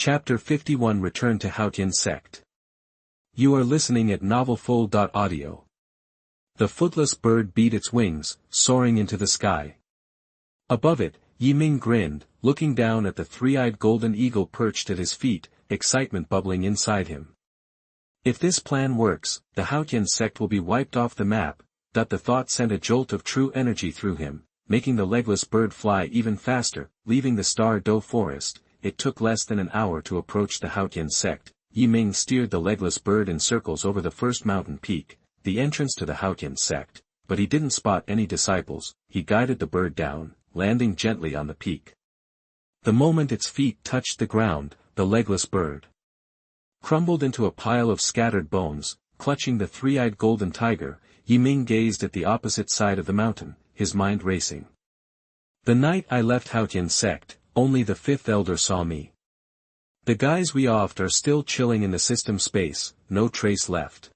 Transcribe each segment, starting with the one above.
Chapter 51 Return to Haotian Sect. You are listening at novelfull.audio. The footless bird beat its wings, soaring into the sky. Above it, Ming grinned, looking down at the three-eyed golden eagle perched at his feet, excitement bubbling inside him. If this plan works, the Haotian sect will be wiped off the map. The thought sent a jolt of true energy through him, making the legless bird fly even faster. Leaving the Star Do forest, it took less than an hour to approach the Haotian sect. Ming steered the legless bird in circles over the first mountain peak, the entrance to the Haotian sect, but he didn't spot any disciples. He guided the bird down, landing gently on the peak. The moment its feet touched the ground, the legless bird crumbled into a pile of scattered bones. Clutching the three-eyed golden tiger, Ming gazed at the opposite side of the mountain, his mind racing. The night I left Haotian sect, only the fifth elder saw me. The guys we offed are still chilling in the system space, no trace left.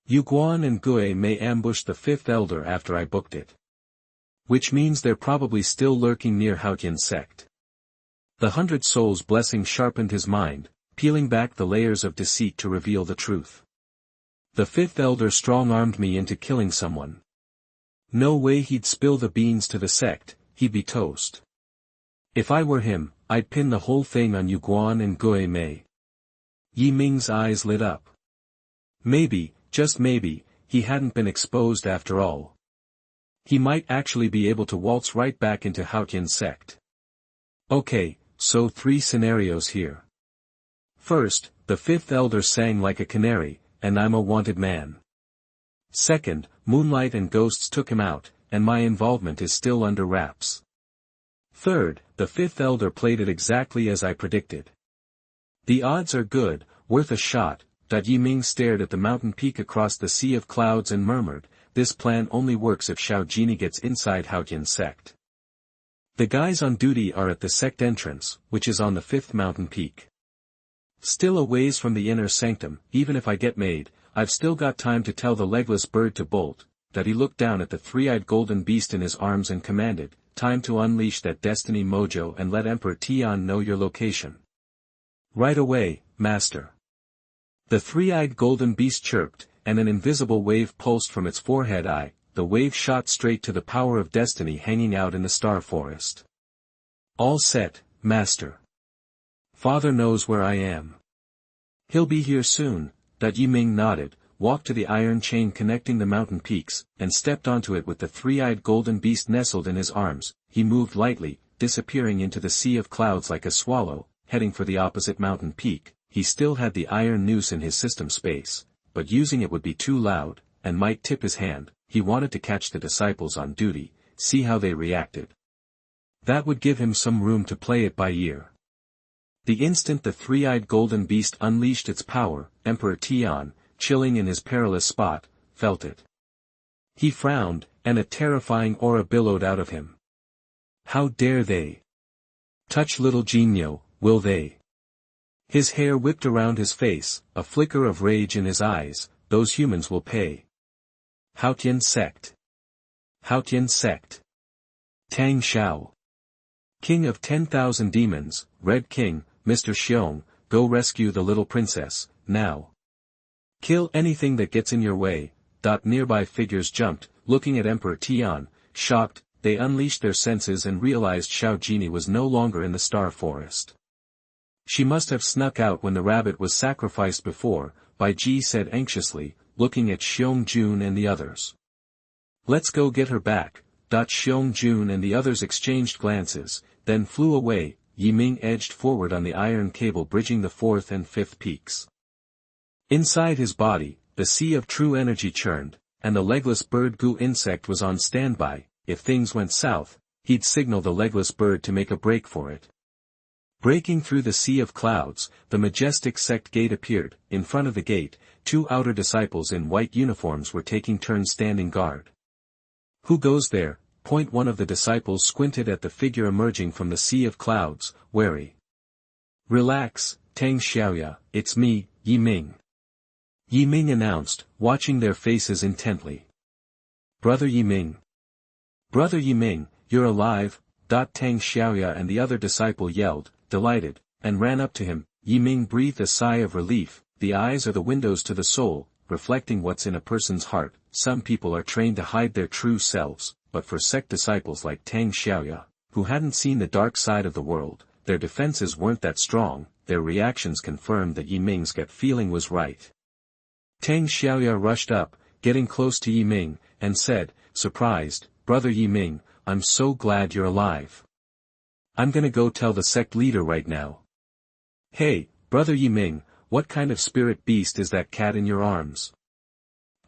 Yuguan and Gue may ambush the fifth elder after I booked it. Which means they're probably still lurking near Haotian sect. The 100 Souls blessing sharpened his mind, peeling back the layers of deceit to reveal the truth. The fifth elder strong-armed me into killing someone. No way he'd spill the beans to the sect, he'd be toast. If I were him, I'd pin the whole thing on Yuguan and Gue Mei. Ming's eyes lit up. Maybe, just maybe, he hadn't been exposed after all. He might actually be able to waltz right back into Haotian sect. Okay, so 3 scenarios here. First, the fifth elder sang like a canary, and I'm a wanted man. Second, moonlight and ghosts took him out, and my involvement is still under wraps. Third, the fifth elder played it exactly as I predicted. The odds are good, worth a shot. Ming stared at the mountain peak across the sea of clouds and murmured, this plan only works if Xiao Genie gets inside Haotian sect. The guys on duty are at the sect entrance, which is on the 5th mountain peak. Still a ways from the inner sanctum. Even if I get made, I've still got time to tell the legless bird to bolt. He looked down at the three-eyed golden beast in his arms and commanded, time to unleash that destiny mojo and let Emperor Tian know your location. Right away, master. The three-eyed golden beast chirped, and an invisible wave pulsed from its forehead eye. The wave shot straight to the power of destiny hanging out in the star forest. All set, master. Father knows where I am. He'll be here soon. Ming nodded, walked to the iron chain connecting the mountain peaks, and stepped onto it with the three-eyed golden beast nestled in his arms. He moved lightly, disappearing into the sea of clouds like a swallow, heading for the opposite mountain peak. He still had the iron noose in his system space, but using it would be too loud, and might tip his hand. He wanted to catch the disciples on duty, see how they reacted. That would give him some room to play it by ear. The instant the three-eyed golden beast unleashed its power, Emperor Tian, chilling in his perilous spot, felt it. He frowned, and a terrifying aura billowed out of him. How dare they touch little Genio, will they? His hair whipped around his face, a flicker of rage in his eyes. Those humans will pay. Haotian sect. Haotian sect. Tang Xiao. King of 10,000 demons, Red King, Mr. Xiong, go rescue the little princess, now. Kill anything that gets in your way. Nearby figures jumped, looking at Emperor Tian, shocked. They unleashed their senses and realized Xiao Genie was no longer in the star forest. She must have snuck out when the rabbit was sacrificed before, Bai Ji said anxiously, looking at Xiong Jun and the others. Let's go get her back. Xiong Jun and the others exchanged glances, then flew away. Ming edged forward on the iron cable bridging the 4th and 5th peaks. Inside his body, the sea of true energy churned, and the legless bird goo insect was on standby. If things went south, he'd signal the legless bird to make a break for it. Breaking through the sea of clouds, the majestic sect gate appeared. In front of the gate, 2 outer disciples in white uniforms were taking turns standing guard. Who goes there? One of the disciples squinted at the figure emerging from the sea of clouds, wary. Relax, Tang Xiaoya, it's me, Ming. Ming announced, watching their faces intently. Brother Ming. Brother Ming, you're alive. Tang Xiaoya and the other disciple yelled, delighted, and ran up to him. Ming breathed a sigh of relief. The eyes are the windows to the soul, reflecting what's in a person's heart. Some people are trained to hide their true selves, but for sect disciples like Tang Xiaoya, who hadn't seen the dark side of the world, their defenses weren't that strong. Their reactions confirmed that Ming's gut feeling was right. Tang Xiaoya rushed up, getting close to Ming, and said, surprised, "Brother Ming, I'm so glad you're alive. I'm gonna go tell the sect leader right now." "Hey, Brother Ming, what kind of spirit beast is that cat in your arms?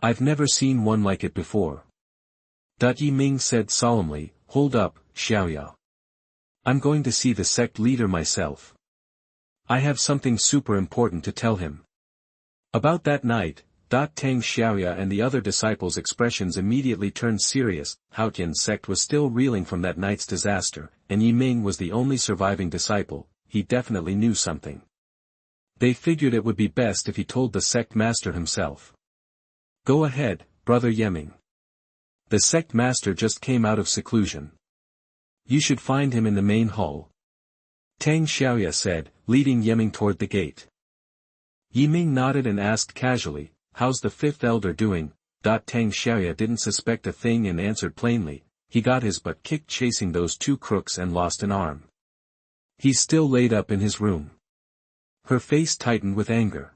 I've never seen one like it before." Ming said solemnly, "Hold up, Xiaoya. I'm going to see the sect leader myself. I have something super important to tell him." About that night, Tang Xiaoya and the other disciples' expressions immediately turned serious. Haotian sect was still reeling from that night's disaster, and Ming was the only surviving disciple. He definitely knew something. They figured it would be best if he told the sect master himself. "Go ahead, Brother Ming. The sect master just came out of seclusion. You should find him in the main hall," Tang Xiaoya said, leading Ming toward the gate. Ming nodded and asked casually, "How's the fifth elder doing?" Tang Xiaoya didn't suspect a thing and answered plainly, "He got his butt kicked chasing those two crooks and lost an arm. He's still laid up in his room." Her face tightened with anger.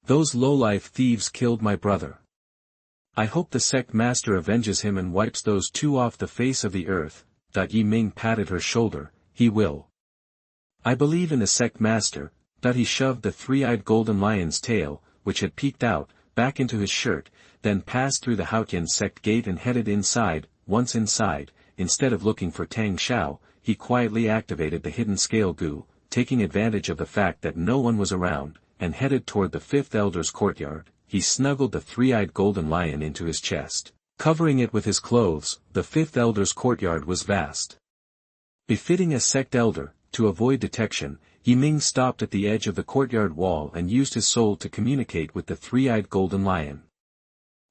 "Those lowlife thieves killed my brother. I hope the sect master avenges him and wipes those two off the face of the earth." Ming patted her shoulder, "He will. I believe in the sect master." He shoved the three-eyed golden lion's tail, which had peeked out, back into his shirt, then passed through the Haotian sect gate and headed inside. Once inside, instead of looking for Tang Xiao, he quietly activated the hidden scale goo, taking advantage of the fact that no one was around, and headed toward the fifth elder's courtyard. He snuggled the three-eyed golden lion into his chest, covering it with his clothes. The fifth elder's courtyard was vast, befitting a sect elder. To avoid detection, Ming stopped at the edge of the courtyard wall and used his soul to communicate with the three-eyed golden lion.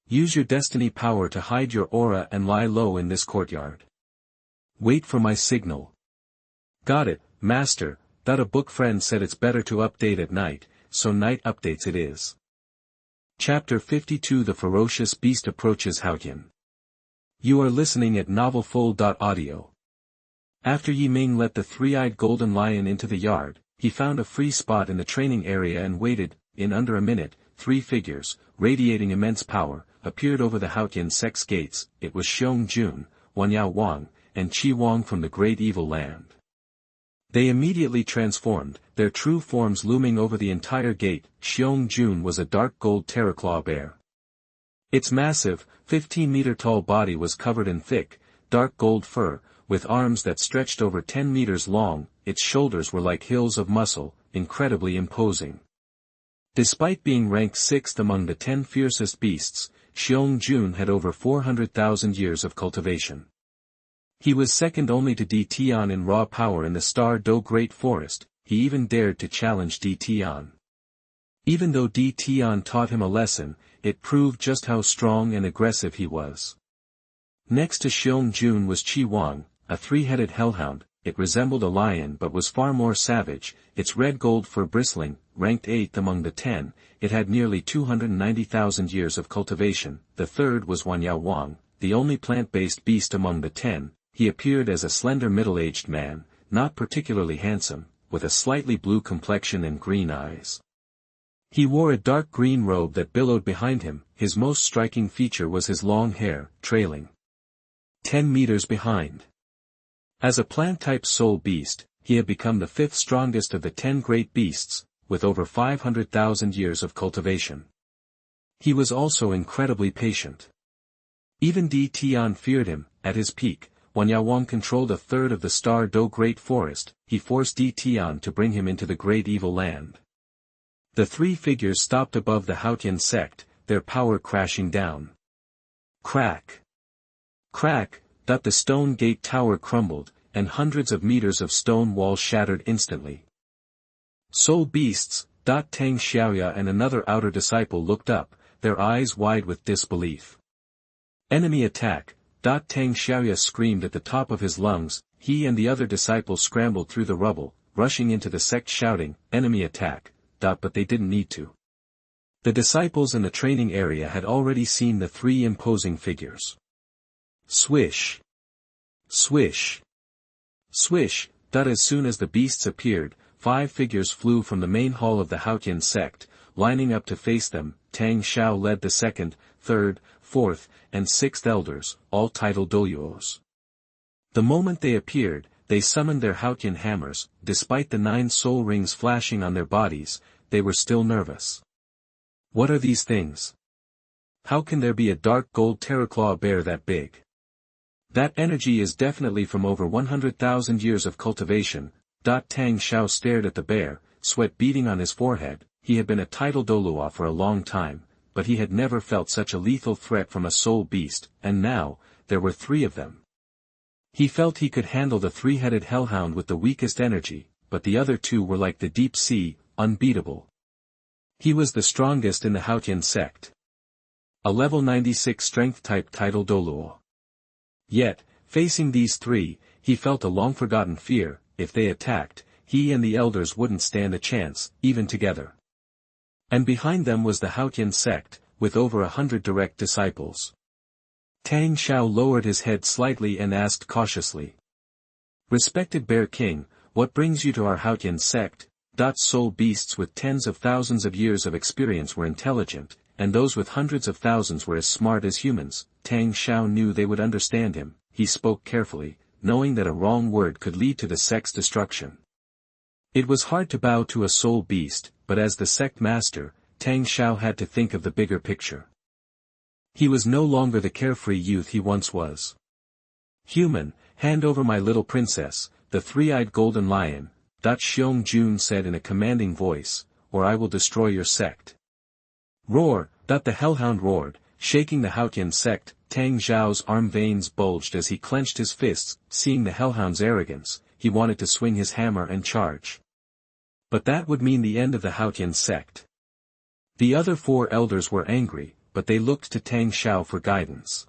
"Use your destiny power to hide your aura and lie low in this courtyard. Wait for my signal." "Got it, Master." A book friend said it's better to update at night, so night updates it is. Chapter 52 The Ferocious Beast Approaches Haotian. You are listening at novelfull.audio. After Ming let the three-eyed golden lion into the yard, he found a free spot in the training area and waited. In under a minute, three figures, radiating immense power, appeared over the Haotian sect's gates. It was Xiong Jun, Wanyao Wang, and Qi Wang from the Great Evil Land. They immediately transformed, their true forms looming over the entire gate. Xiong Jun was a dark gold terraclaw bear. Its massive, 15-meter-tall body was covered in thick, dark gold fur, with arms that stretched over 10 meters long. Its shoulders were like hills of muscle, incredibly imposing. Despite being ranked 6th among the 10 fiercest beasts, Xiong Jun had over 400,000 years of cultivation. He was second only to D Tian in raw power in the Star Do Great Forest. He even dared to challenge D Tian. Even though D Tian taught him a lesson, it proved just how strong and aggressive he was. Next to Xiong Jun was Qi Wang, a three-headed hellhound. It resembled a lion but was far more savage, its red gold fur bristling. Ranked 8th among the 10, it had nearly 290,000 years of cultivation. The third was Wanyao Wang, the only plant-based beast among the 10. He appeared as a slender middle-aged man, not particularly handsome, with a slightly blue complexion and green eyes. He wore a dark green robe that billowed behind him. His most striking feature was his long hair, trailing 10 meters behind. As a plant-type soul beast, he had become the 5th strongest of the 10 great beasts, with over 500,000 years of cultivation. He was also incredibly patient. Even D Tian feared him. At his peak, Wanyao Wang controlled a third of the Star Do Great Forest. He forced D Tian to bring him into the Great Evil Land. The three figures stopped above the Haotian sect, their power crashing down. Crack! Crack! The stone gate tower crumbled, and hundreds of meters of stone wall shattered instantly. Soul beasts, Tang Xiaoya and another outer disciple looked up, their eyes wide with disbelief. Enemy attack! Tang Xiaoya screamed at the top of his lungs. He and the other disciple scrambled through the rubble, rushing into the sect shouting, "Enemy attack," but they didn't need to. The disciples in the training area had already seen the three imposing figures. Swish! Swish! Swish! As soon as the beasts appeared, 5 figures flew from the main hall of the Haotian sect, lining up to face them. Tang Xiao led the 2nd, 3rd, 4th, and 6th elders, all titled Douluos. The moment they appeared, they summoned their Haotian hammers. Despite the 9 soul rings flashing on their bodies, they were still nervous. What are these things? How can there be a dark gold terraclaw bear that big? That energy is definitely from over 100,000 years of cultivation. Tang Xiao stared at the bear, sweat beading on his forehead. He had been a titled Douluo for a long time, but he had never felt such a lethal threat from a soul beast, and now, there were 3 of them. He felt he could handle the 3-headed hellhound with the weakest energy, but the other 2 were like the deep sea, unbeatable. He was the strongest in the Haotian sect. A level 96 strength type titled Douluo. Yet, facing these 3, he felt a long-forgotten fear. If they attacked, he and the elders wouldn't stand a chance, even together. And behind them was the Haotian sect, with over 100 direct disciples. Tang Xiao lowered his head slightly and asked cautiously. "Respected Bear King, what brings you to our Haotian sect?" Soul beasts with tens of thousands of years of experience were intelligent, and those with hundreds of thousands were as smart as humans. Tang Xiao knew they would understand him. He spoke carefully, knowing that a wrong word could lead to the sect's destruction. It was hard to bow to a soul beast, but as the sect master, Tang Xiao had to think of the bigger picture. He was no longer the carefree youth he once was. "Human, hand over my little princess, the 3-eyed golden lion," Xiong Jun said in a commanding voice, "or I will destroy your sect." "Roar!" The hellhound roared, shaking the Haotian sect. Tang Xiao's arm veins bulged as he clenched his fists. Seeing the hellhound's arrogance, he wanted to swing his hammer and charge. But that would mean the end of the Haotian sect. The other 4 elders were angry, but they looked to Tang Xiao for guidance.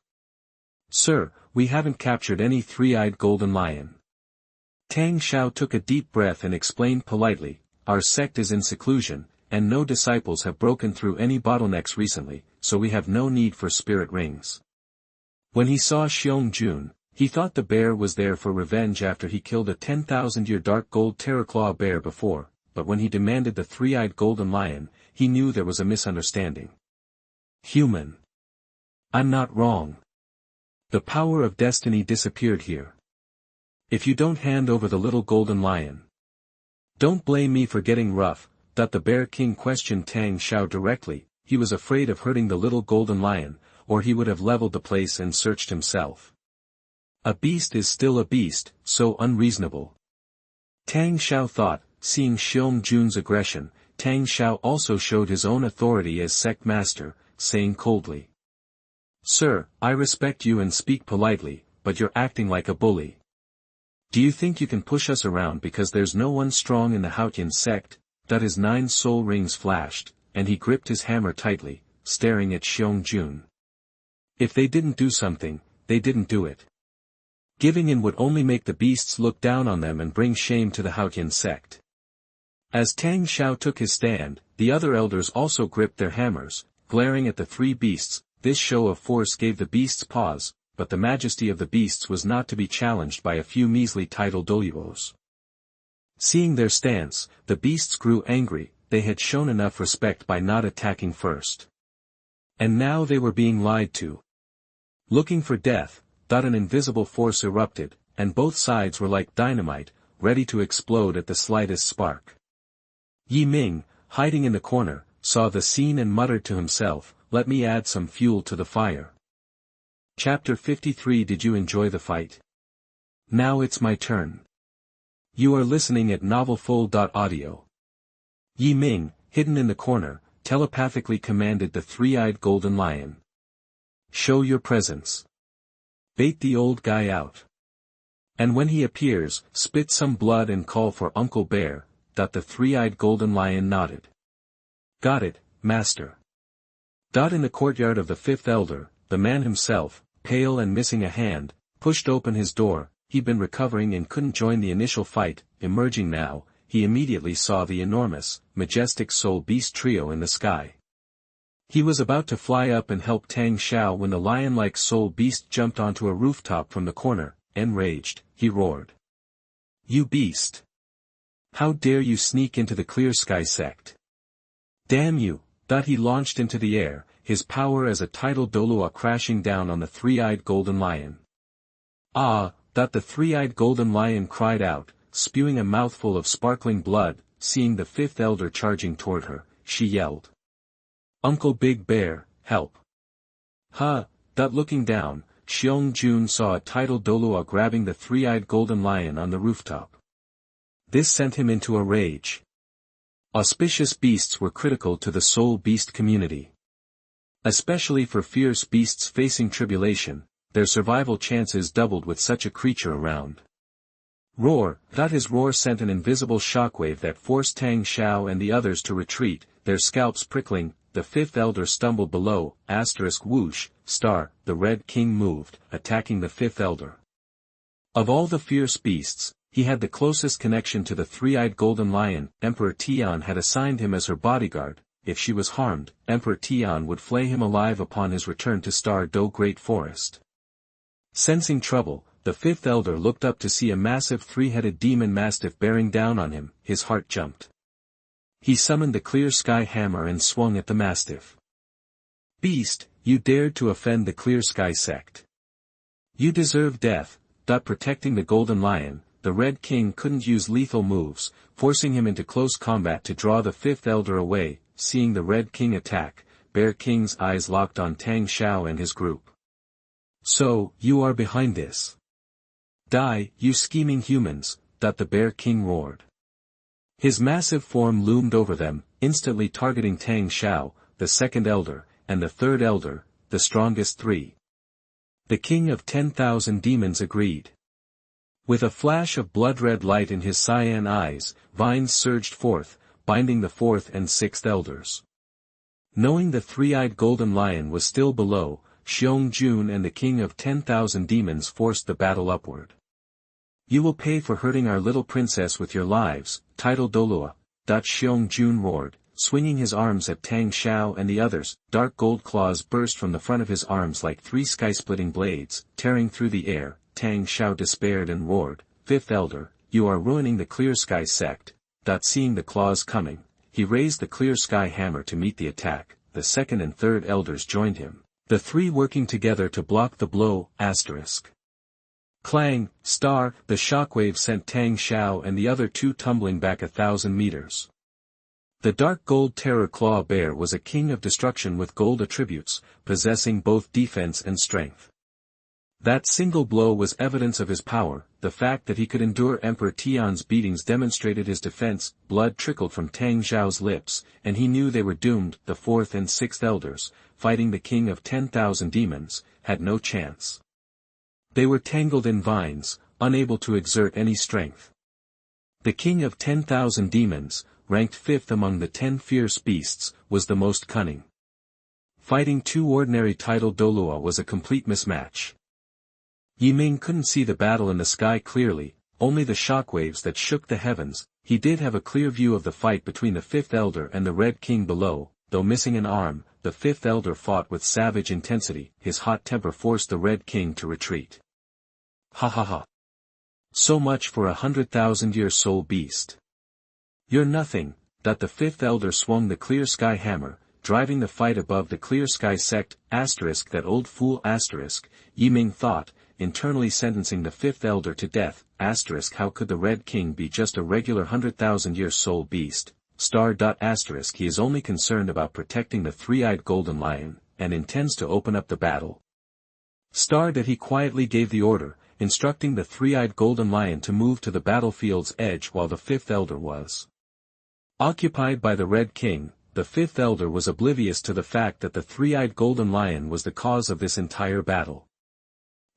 "Sir, we haven't captured any 3-eyed golden lion." Tang Xiao took a deep breath and explained politely, "Our sect is in seclusion, and no disciples have broken through any bottlenecks recently, so we have no need for spirit rings." When he saw Xiong Jun, he thought the bear was there for revenge after he killed a 10,000-year dark gold terraclaw bear before, but when he demanded the 3-eyed golden lion, he knew there was a misunderstanding. "Human. I'm not wrong. The power of destiny disappeared here. If you don't hand over the little golden lion, don't blame me for getting rough." The Bear King questioned Tang Xiao directly. He was afraid of hurting the little golden lion, or he would have leveled the place and searched himself. A beast is still a beast, so unreasonable. Tang Xiao thought. Seeing Xiong Jun's aggression, Tang Xiao also showed his own authority as sect master, saying coldly, "Sir, I respect you and speak politely, but you're acting like a bully. Do you think you can push us around because there's no one strong in the Haotian sect?" His 9 soul rings flashed, and he gripped his hammer tightly, staring at Xiong Jun. If they didn't do something, they didn't do it. Giving in would only make the beasts look down on them and bring shame to the Haotian sect. As Tang Xiao took his stand, the other elders also gripped their hammers, glaring at the 3 beasts. This show of force gave the beasts pause, but the majesty of the beasts was not to be challenged by a few measly titled Douluos. Seeing their stance, the beasts grew angry. They had shown enough respect by not attacking first. And now they were being lied to. Looking for death, an invisible force erupted, and both sides were like dynamite, ready to explode at the slightest spark. Ming, hiding in the corner, saw the scene and muttered to himself, "Let me add some fuel to the fire." Chapter 53. Did you enjoy the fight? Now it's my turn. You are listening at novelfull.audio. Ming, hidden in the corner, telepathically commanded the 3-eyed golden lion. "Show your presence. Bait the old guy out. And when he appears, spit some blood and call for Uncle Bear." The 3-eyed golden lion nodded. "Got it, master." In the courtyard of the 5th elder, the man himself, pale and missing a hand, pushed open his door. He'd been recovering and couldn't join the initial fight. Emerging now, he immediately saw the enormous, majestic soul beast trio in the sky. He was about to fly up and help Tang Xiao when the lion-like soul beast jumped onto a rooftop from the corner. Enraged, he roared. "You beast! How dare you sneak into the Clear Sky Sect? Damn you!" He launched into the air, his power as a tidal Douluo crashing down on the three-eyed golden lion. "Ah!" The three-eyed golden lion cried out, spewing a mouthful of sparkling blood. Seeing the fifth elder charging toward her, she yelled. "Uncle Big Bear, help!" Looking down, Xiong Jun saw a tidal Douluo grabbing the three-eyed golden lion on the rooftop. This sent him into a rage. Auspicious beasts were critical to the soul beast community. Especially for fierce beasts facing tribulation, their survival chances doubled with such a creature around. Roar! His roar sent an invisible shockwave that forced Tang Xiao and the others to retreat, their scalps prickling. The fifth elder stumbled below, *whoosh, the Red King moved, attacking the fifth elder. Of all the fierce beasts, he had the closest connection to the three-eyed golden lion. Emperor Tian had assigned him as her bodyguard. If she was harmed, Emperor Tian would flay him alive upon his return to Star Do Great Forest. Sensing trouble, the fifth elder looked up to see a massive three-headed demon mastiff bearing down on him. His heart jumped. He summoned the Clear Sky Hammer and swung at the mastiff. "Beast, you dared to offend the Clear Sky Sect. You deserve death." Protecting the golden lion, the Red King couldn't use lethal moves, forcing him into close combat to draw the fifth elder away. Seeing the Red King attack, Bear King's eyes locked on Tang Xiao and his group. "So, you are behind this? Die, you scheming humans!" The Bear King roared. His massive form loomed over them, instantly targeting Tang Xiao, the second elder, and the third elder, the strongest three. The king of 10,000 demons agreed. With a flash of blood-red light in his cyan eyes, vines surged forth, binding the fourth and sixth elders. Knowing the three-eyed golden lion was still below, Xiong Jun and the king of 10,000 demons forced the battle upward. "You will pay for hurting our little princess with your lives, tidal Douluo," Xiong Jun roared, swinging his arms at Tang Xiao and the others. Dark gold claws burst from the front of his arms like three sky-splitting blades, tearing through the air. Tang Xiao despaired and roared, "Fifth elder, you are ruining the Clear Sky Sect." Seeing the claws coming, he raised the Clear Sky Hammer to meet the attack. The second and third elders joined him, the three working together to block the blow. Clang! The shockwave sent Tang Xiao and the other two tumbling back 1,000 meters. The dark gold terror claw bear was a king of destruction with gold attributes, possessing both defense and strength. That single blow was evidence of his power. The fact that he could endure Emperor Tian's beatings demonstrated his defense. Blood trickled from Tang Xiao's lips, and he knew they were doomed. The fourth and sixth elders, fighting the king of 10,000 demons, had no chance. They were tangled in vines, unable to exert any strength. The king of 10,000 demons, ranked fifth among the 10 fierce beasts, was the most cunning. Fighting two ordinary tidal Douluo was a complete mismatch. Ming couldn't see the battle in the sky clearly, only the shockwaves that shook the heavens. He did have a clear view of the fight between the fifth elder and the Red King below. Though missing an arm, the fifth elder fought with savage intensity. His hot temper forced the Red King to retreat. Ha! So much for 100,000-year soul beast. You're nothing. The fifth elder swung the Clear Sky Hammer, driving the fight above the Clear Sky Sect. That old fool. Ming thought, internally sentencing the fifth elder to death. How could the Red King be just a regular 100,000-year soul beast? He is only concerned about protecting the three-eyed golden lion, and intends to open up the battle. He quietly gave the order, instructing the three-eyed golden lion to move to the battlefield's edge while the fifth elder was occupied by the Red King. The fifth elder was oblivious to the fact that the three-eyed golden lion was the cause of this entire battle.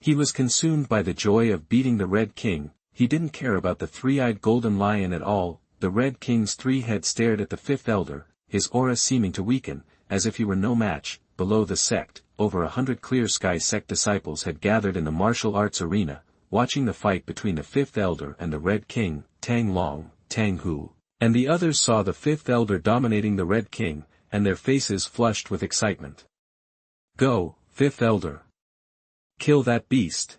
He was consumed by the joy of beating the Red King. He didn't care about the three-eyed golden lion at all. The Red King's three heads stared at the fifth elder, his aura seeming to weaken, as if he were no match. Below the sect, over 100 Clear Sky Sect disciples had gathered in the martial arts arena, watching the fight between the fifth elder and the Red King. Tang Long, Tang Hu. And the others saw the fifth elder dominating the Red King, and their faces flushed with excitement. Go, fifth elder. Kill that beast.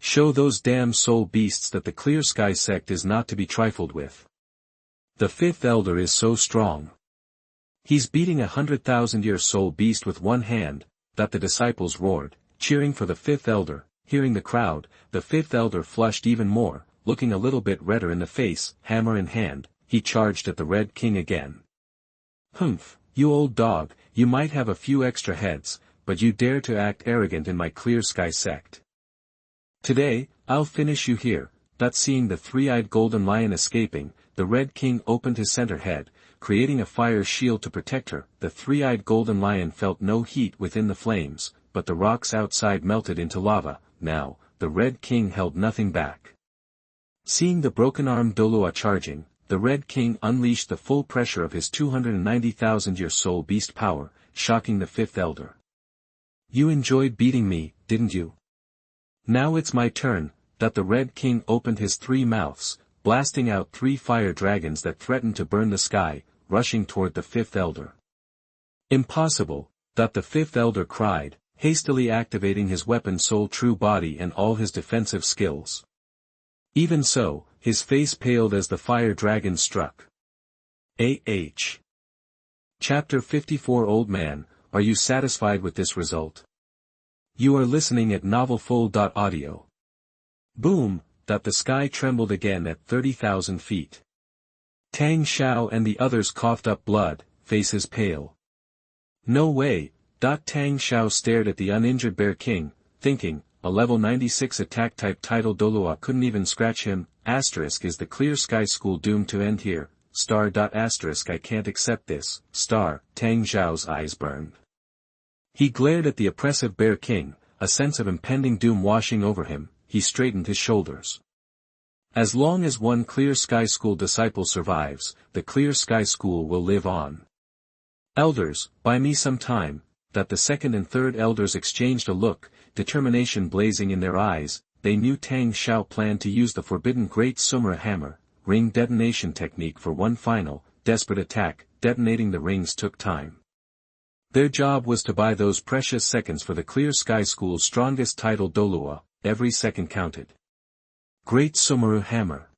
Show those damn soul beasts that the Clear Sky Sect is not to be trifled with. The fifth elder is so strong. He's beating 100,000-year soul beast with one hand, that the disciples roared, cheering for the fifth elder. Hearing the crowd, the fifth elder flushed even more, looking a little bit redder in the face, hammer in hand, he charged at the Red King again. Humph, you old dog, you might have a few extra heads, but you dare to act arrogant in my Clear Sky Sect. Today, I'll finish you here. That seeing the three-eyed golden lion escaping, the Red King opened his center head, creating a fire shield to protect her. The three-eyed golden lion felt no heat within the flames, but the rocks outside melted into lava. Now, the Red King held nothing back. Seeing the broken-armed Douluo charging, the Red King unleashed the full pressure of his 290,000-year soul beast power, shocking the fifth elder. You enjoyed beating me, didn't you? Now it's my turn. That the Red King opened his three mouths, blasting out three fire dragons that threatened to burn the sky, rushing toward the fifth elder. Impossible, that the fifth elder cried, hastily activating his weapon soul true body and all his defensive skills. Even so, his face paled as the fire dragon struck. A.H. Chapter 54 Old Man, are you satisfied with this result? You are listening at novelfull.audio. Boom, that the sky trembled again at 30,000 feet. Tang Xiao and the others coughed up blood, faces pale. No way. Tang Xiao stared at the uninjured Bear King, thinking, a level 96 attack type title Douluo couldn't even scratch him. Asterisk is the Clear Sky School doomed to end here. Star. Asterisk I can't accept this. Star. Tang Xiao's eyes burned. He glared at the oppressive Bear King, a sense of impending doom washing over him. He straightened his shoulders. As long as one Clear Sky School disciple survives, the Clear Sky School will live on. Elders, buy me some time. That the second and third elders exchanged a look, determination blazing in their eyes. They knew Tang Xiao planned to use the forbidden Great Sumera Hammer, ring detonation technique for one final, desperate attack. Detonating the rings took time. Their job was to buy those precious seconds for the Clear Sky School's strongest title Douluo. Every second counted. Great Sumera Hammer.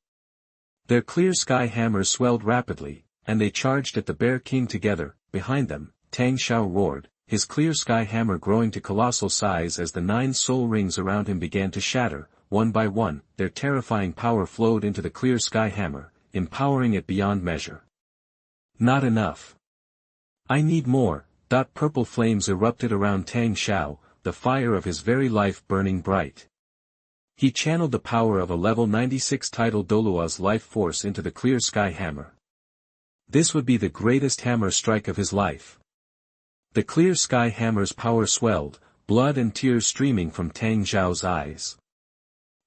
Their Clear Sky Hammers swelled rapidly, and they charged at the Bear King together. Behind them, Tang Xiao roared, his Clear Sky Hammer growing to colossal size as the 9 soul rings around him began to shatter. One by one, their terrifying power flowed into the Clear Sky Hammer, empowering it beyond measure. Not enough. I need more. Purple flames erupted around Tang Xiao, the fire of his very life burning bright. He channeled the power of a level 96 title Douluo's life force into the Clear Sky Hammer. This would be the greatest hammer strike of his life. The Clear Sky Hammer's power swelled, blood and tears streaming from Tang Xiao's eyes.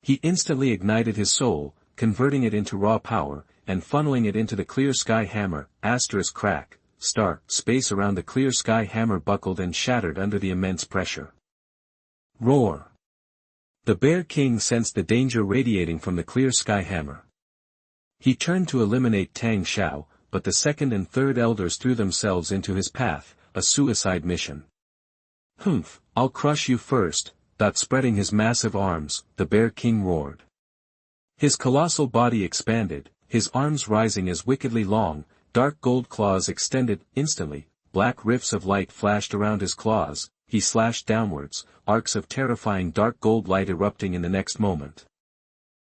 He instantly ignited his soul, converting it into raw power, and funneling it into the Clear Sky Hammer. Asterisk crack, star, space around the Clear Sky Hammer buckled and shattered under the immense pressure. Roar. The Bear King sensed the danger radiating from the Clear Sky Hammer. He turned to eliminate Tang Xiao, but the second and third elders threw themselves into his path, a suicide mission. Humph, I'll crush you first. Spreading his massive arms, the Bear King roared. His colossal body expanded, his arms rising as wickedly long, dark gold claws extended. Instantly, black rifts of light flashed around his claws. He slashed downwards, arcs of terrifying dark gold light erupting in the next moment.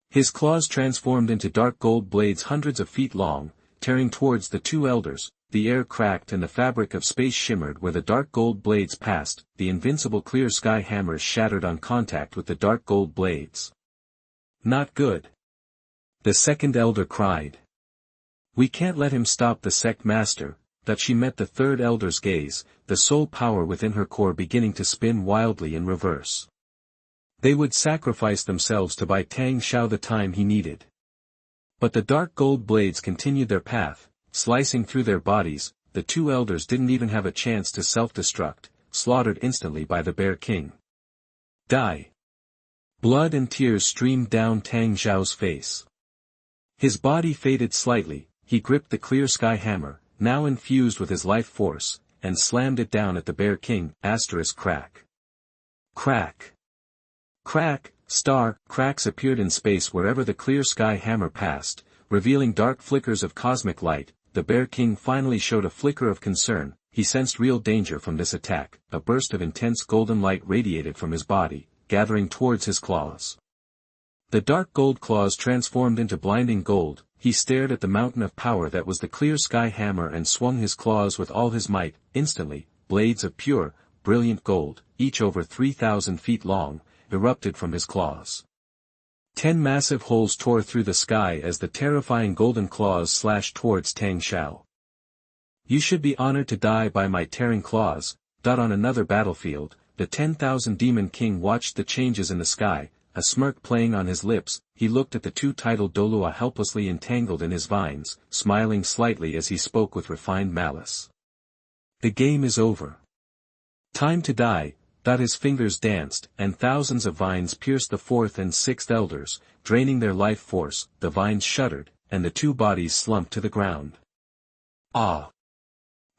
His claws transformed into dark gold blades hundreds of feet long, tearing towards the two elders. The air cracked and the fabric of space shimmered where the dark gold blades passed. The invincible Clear Sky Hammers shattered on contact with the dark gold blades. Not good. The second elder cried. We can't let him stop the Sect Master. That she met the third elder's gaze, the soul power within her core beginning to spin wildly in reverse. They would sacrifice themselves to buy Tang Xiao the time he needed. But the dark gold blades continued their path, slicing through their bodies. The two elders didn't even have a chance to self-destruct, slaughtered instantly by the Bear King. Die. Blood and tears streamed down Tang Xiao's face. His body faded slightly, he gripped the clear sky hammer, now infused with his life force, and slammed it down at the Bear King, crack. Crack. Crack, cracks appeared in space wherever the clear sky hammer passed, revealing dark flickers of cosmic light. The Bear King finally showed a flicker of concern. He sensed real danger from this attack. A burst of intense golden light radiated from his body, gathering towards his claws. The dark gold claws transformed into blinding gold. He stared at the mountain of power that was the clear sky hammer and swung his claws with all his might. Instantly, blades of pure, brilliant gold, each over 3,000 feet long, erupted from his claws. 10 massive holes tore through the sky as the terrifying golden claws slashed towards Tang Xiao. You should be honored to die by my tearing claws. On another battlefield, the 10,000 Demon King watched the changes in the sky, a smirk playing on his lips. He looked at the two-titled Douluo helplessly entangled in his vines, smiling slightly as he spoke with refined malice. The game is over. Time to die. His fingers danced, and thousands of vines pierced the fourth and sixth elders, draining their life force. The vines shuddered, and the two bodies slumped to the ground. Ah!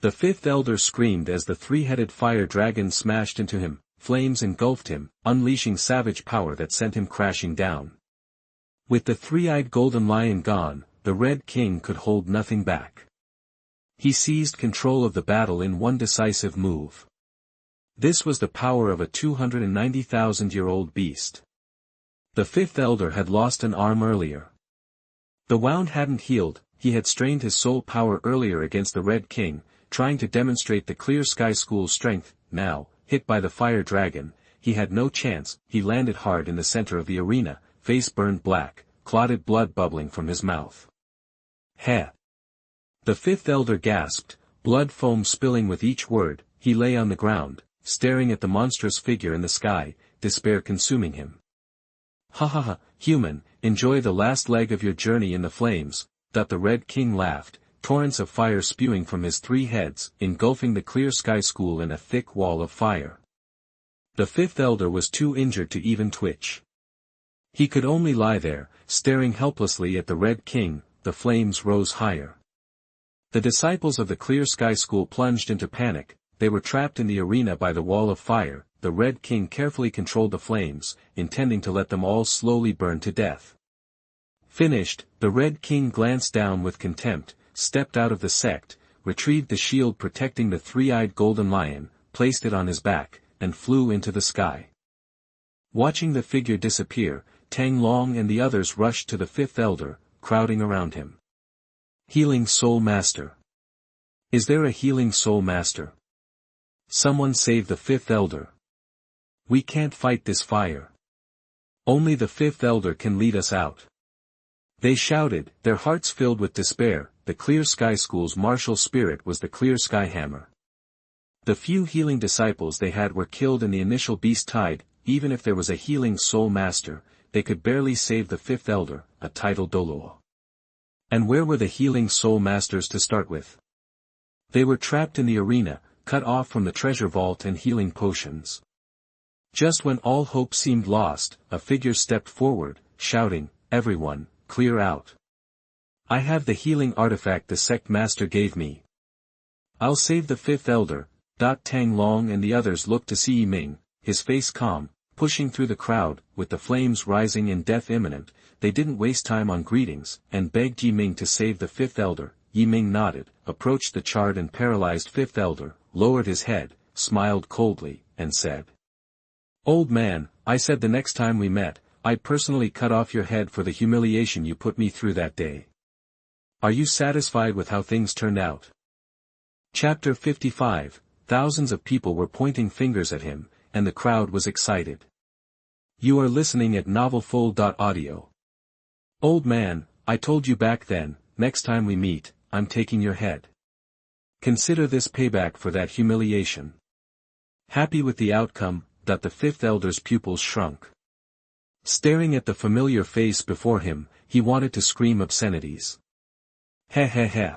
The fifth elder screamed as the three-headed fire dragon smashed into him. Flames engulfed him, unleashing savage power that sent him crashing down. With the three-eyed golden lion gone, the Red King could hold nothing back. He seized control of the battle in one decisive move. This was the power of a 290,000-year-old beast. The fifth elder had lost an arm earlier. The wound hadn't healed. He had strained his soul power earlier against the Red King, trying to demonstrate the clear sky school's strength. Now, hit by the fire dragon, he had no chance. He landed hard in the center of the arena, face burned black, clotted blood bubbling from his mouth. Heh! The fifth elder gasped, blood foam spilling with each word. He lay on the ground, staring at the monstrous figure in the sky, despair consuming him. Ha ha ha, human, enjoy the last leg of your journey in the flames. The Red King laughed, torrents of fire spewing from his three heads, engulfing the clear sky school in a thick wall of fire. The fifth elder was too injured to even twitch. He could only lie there, staring helplessly at the Red King. The flames rose higher. The disciples of the clear sky school plunged into panic. They were trapped in the arena by the wall of fire. The Red King carefully controlled the flames, intending to let them all slowly burn to death. Finished, the Red King glanced down with contempt, stepped out of the sect, retrieved the shield protecting the three-eyed golden lion, placed it on his back, and flew into the sky. Watching the figure disappear, Tang Long and the others rushed to the fifth elder, crowding around him. Healing Soul Master. Is there a healing Soul Master? Someone save the fifth elder. We can't fight this fire. Only the fifth elder can lead us out. They shouted, their hearts filled with despair. The clear sky school's martial spirit was the clear sky hammer. The few healing disciples they had were killed in the initial beast tide. Even if there was a healing soul master, they could barely save the fifth elder, a titled Douluo. And where were the healing soul masters to start with? They were trapped in the arena, cut off from the treasure vault and healing potions. Just when all hope seemed lost, a figure stepped forward, shouting, everyone, clear out. I have the healing artifact the sect master gave me. I'll save the fifth elder. Tang Long and the others looked to see Ming, his face calm, pushing through the crowd. With the flames rising and death imminent, they didn't waste time on greetings, and begged Ming to save the fifth elder. Ming nodded, approached the charred and paralyzed fifth elder, lowered his head, smiled coldly, and said, Old man, I said the next time we met, I'd personally cut off your head for the humiliation you put me through that day. Are you satisfied with how things turned out? Chapter 55. Thousands of people were pointing fingers at him, and the crowd was excited. You are listening at novelfull.audio. Old man, I told you back then, next time we meet, I'm taking your head. Consider this payback for that humiliation. Happy with the outcome, the fifth elder's pupils shrunk. Staring at the familiar face before him, he wanted to scream obscenities. Heh heh heh.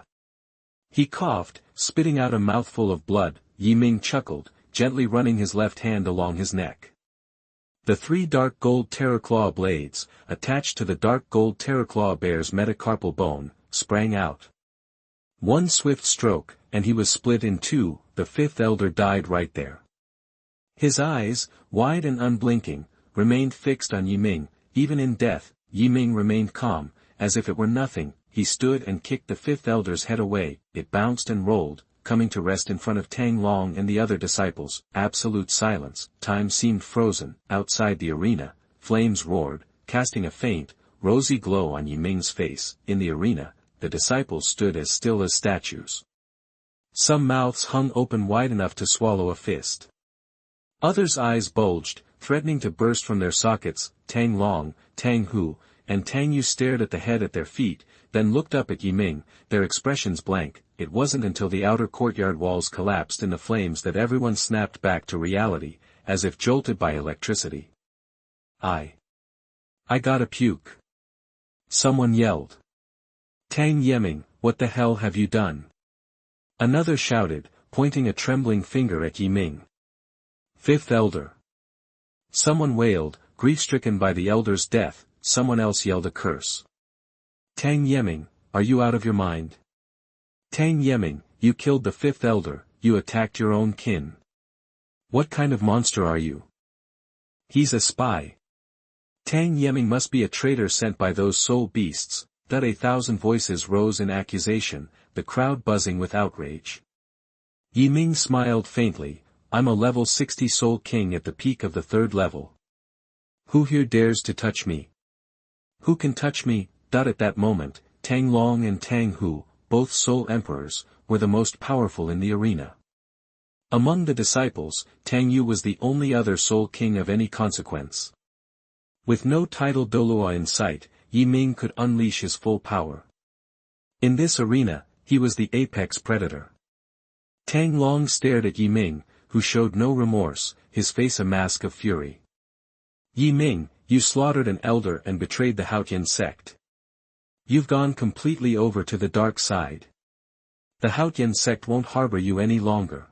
He coughed, spitting out a mouthful of blood. Ming chuckled, gently running his left hand along his neck. The 3 dark gold terraclaw blades, attached to the dark gold terraclaw bear's metacarpal bone, sprang out. One swift stroke, and he was split in 2, the 5th elder died right there. His eyes, wide and unblinking, remained fixed on Ming. Even in death, Ming remained calm, as if it were nothing. He stood and kicked the 5th elder's head away. It bounced and rolled, coming to rest in front of Tang Long and the other disciples. Absolute silence. Time seemed frozen. Outside the arena, flames roared, casting a faint, rosy glow on Ming's face. In the arena, the disciples stood as still as statues. Some mouths hung open wide enough to swallow a fist. Others' eyes bulged, threatening to burst from their sockets. Tang Long, Tang Hu, and Tang Yu stared at the head at their feet, then looked up at Ming, their expressions blank. It wasn't until the outer courtyard walls collapsed in the flames that everyone snapped back to reality, as if jolted by electricity. I gotta puke. Someone yelled. Tang Yeming, what the hell have you done? Another shouted, pointing a trembling finger at Ming. 5th elder. Someone wailed, grief-stricken by the elder's death. Someone else yelled a curse. Tang Yeming, are you out of your mind? Tang Yeming, you killed the 5th elder, you attacked your own kin. What kind of monster are you? He's a spy. Tang Yeming must be a traitor sent by those soul beasts. 1,000 voices rose in accusation, the crowd buzzing with outrage. Ming smiled faintly. I'm a level 60 soul king at the peak of the 3rd level. Who here dares to touch me? Who can touch me? At that moment, Tang Long and Tang Hu, both soul emperors, were the most powerful in the arena. Among the disciples, Tang Yu was the only other soul king of any consequence. With no title Douluo in sight, Ming could unleash his full power. In this arena, he was the apex predator. Tang Long stared at Ming, who showed no remorse, his face a mask of fury. Ming, you slaughtered an elder and betrayed the Haotian sect. You've gone completely over to the dark side. The Haotian sect won't harbor you any longer.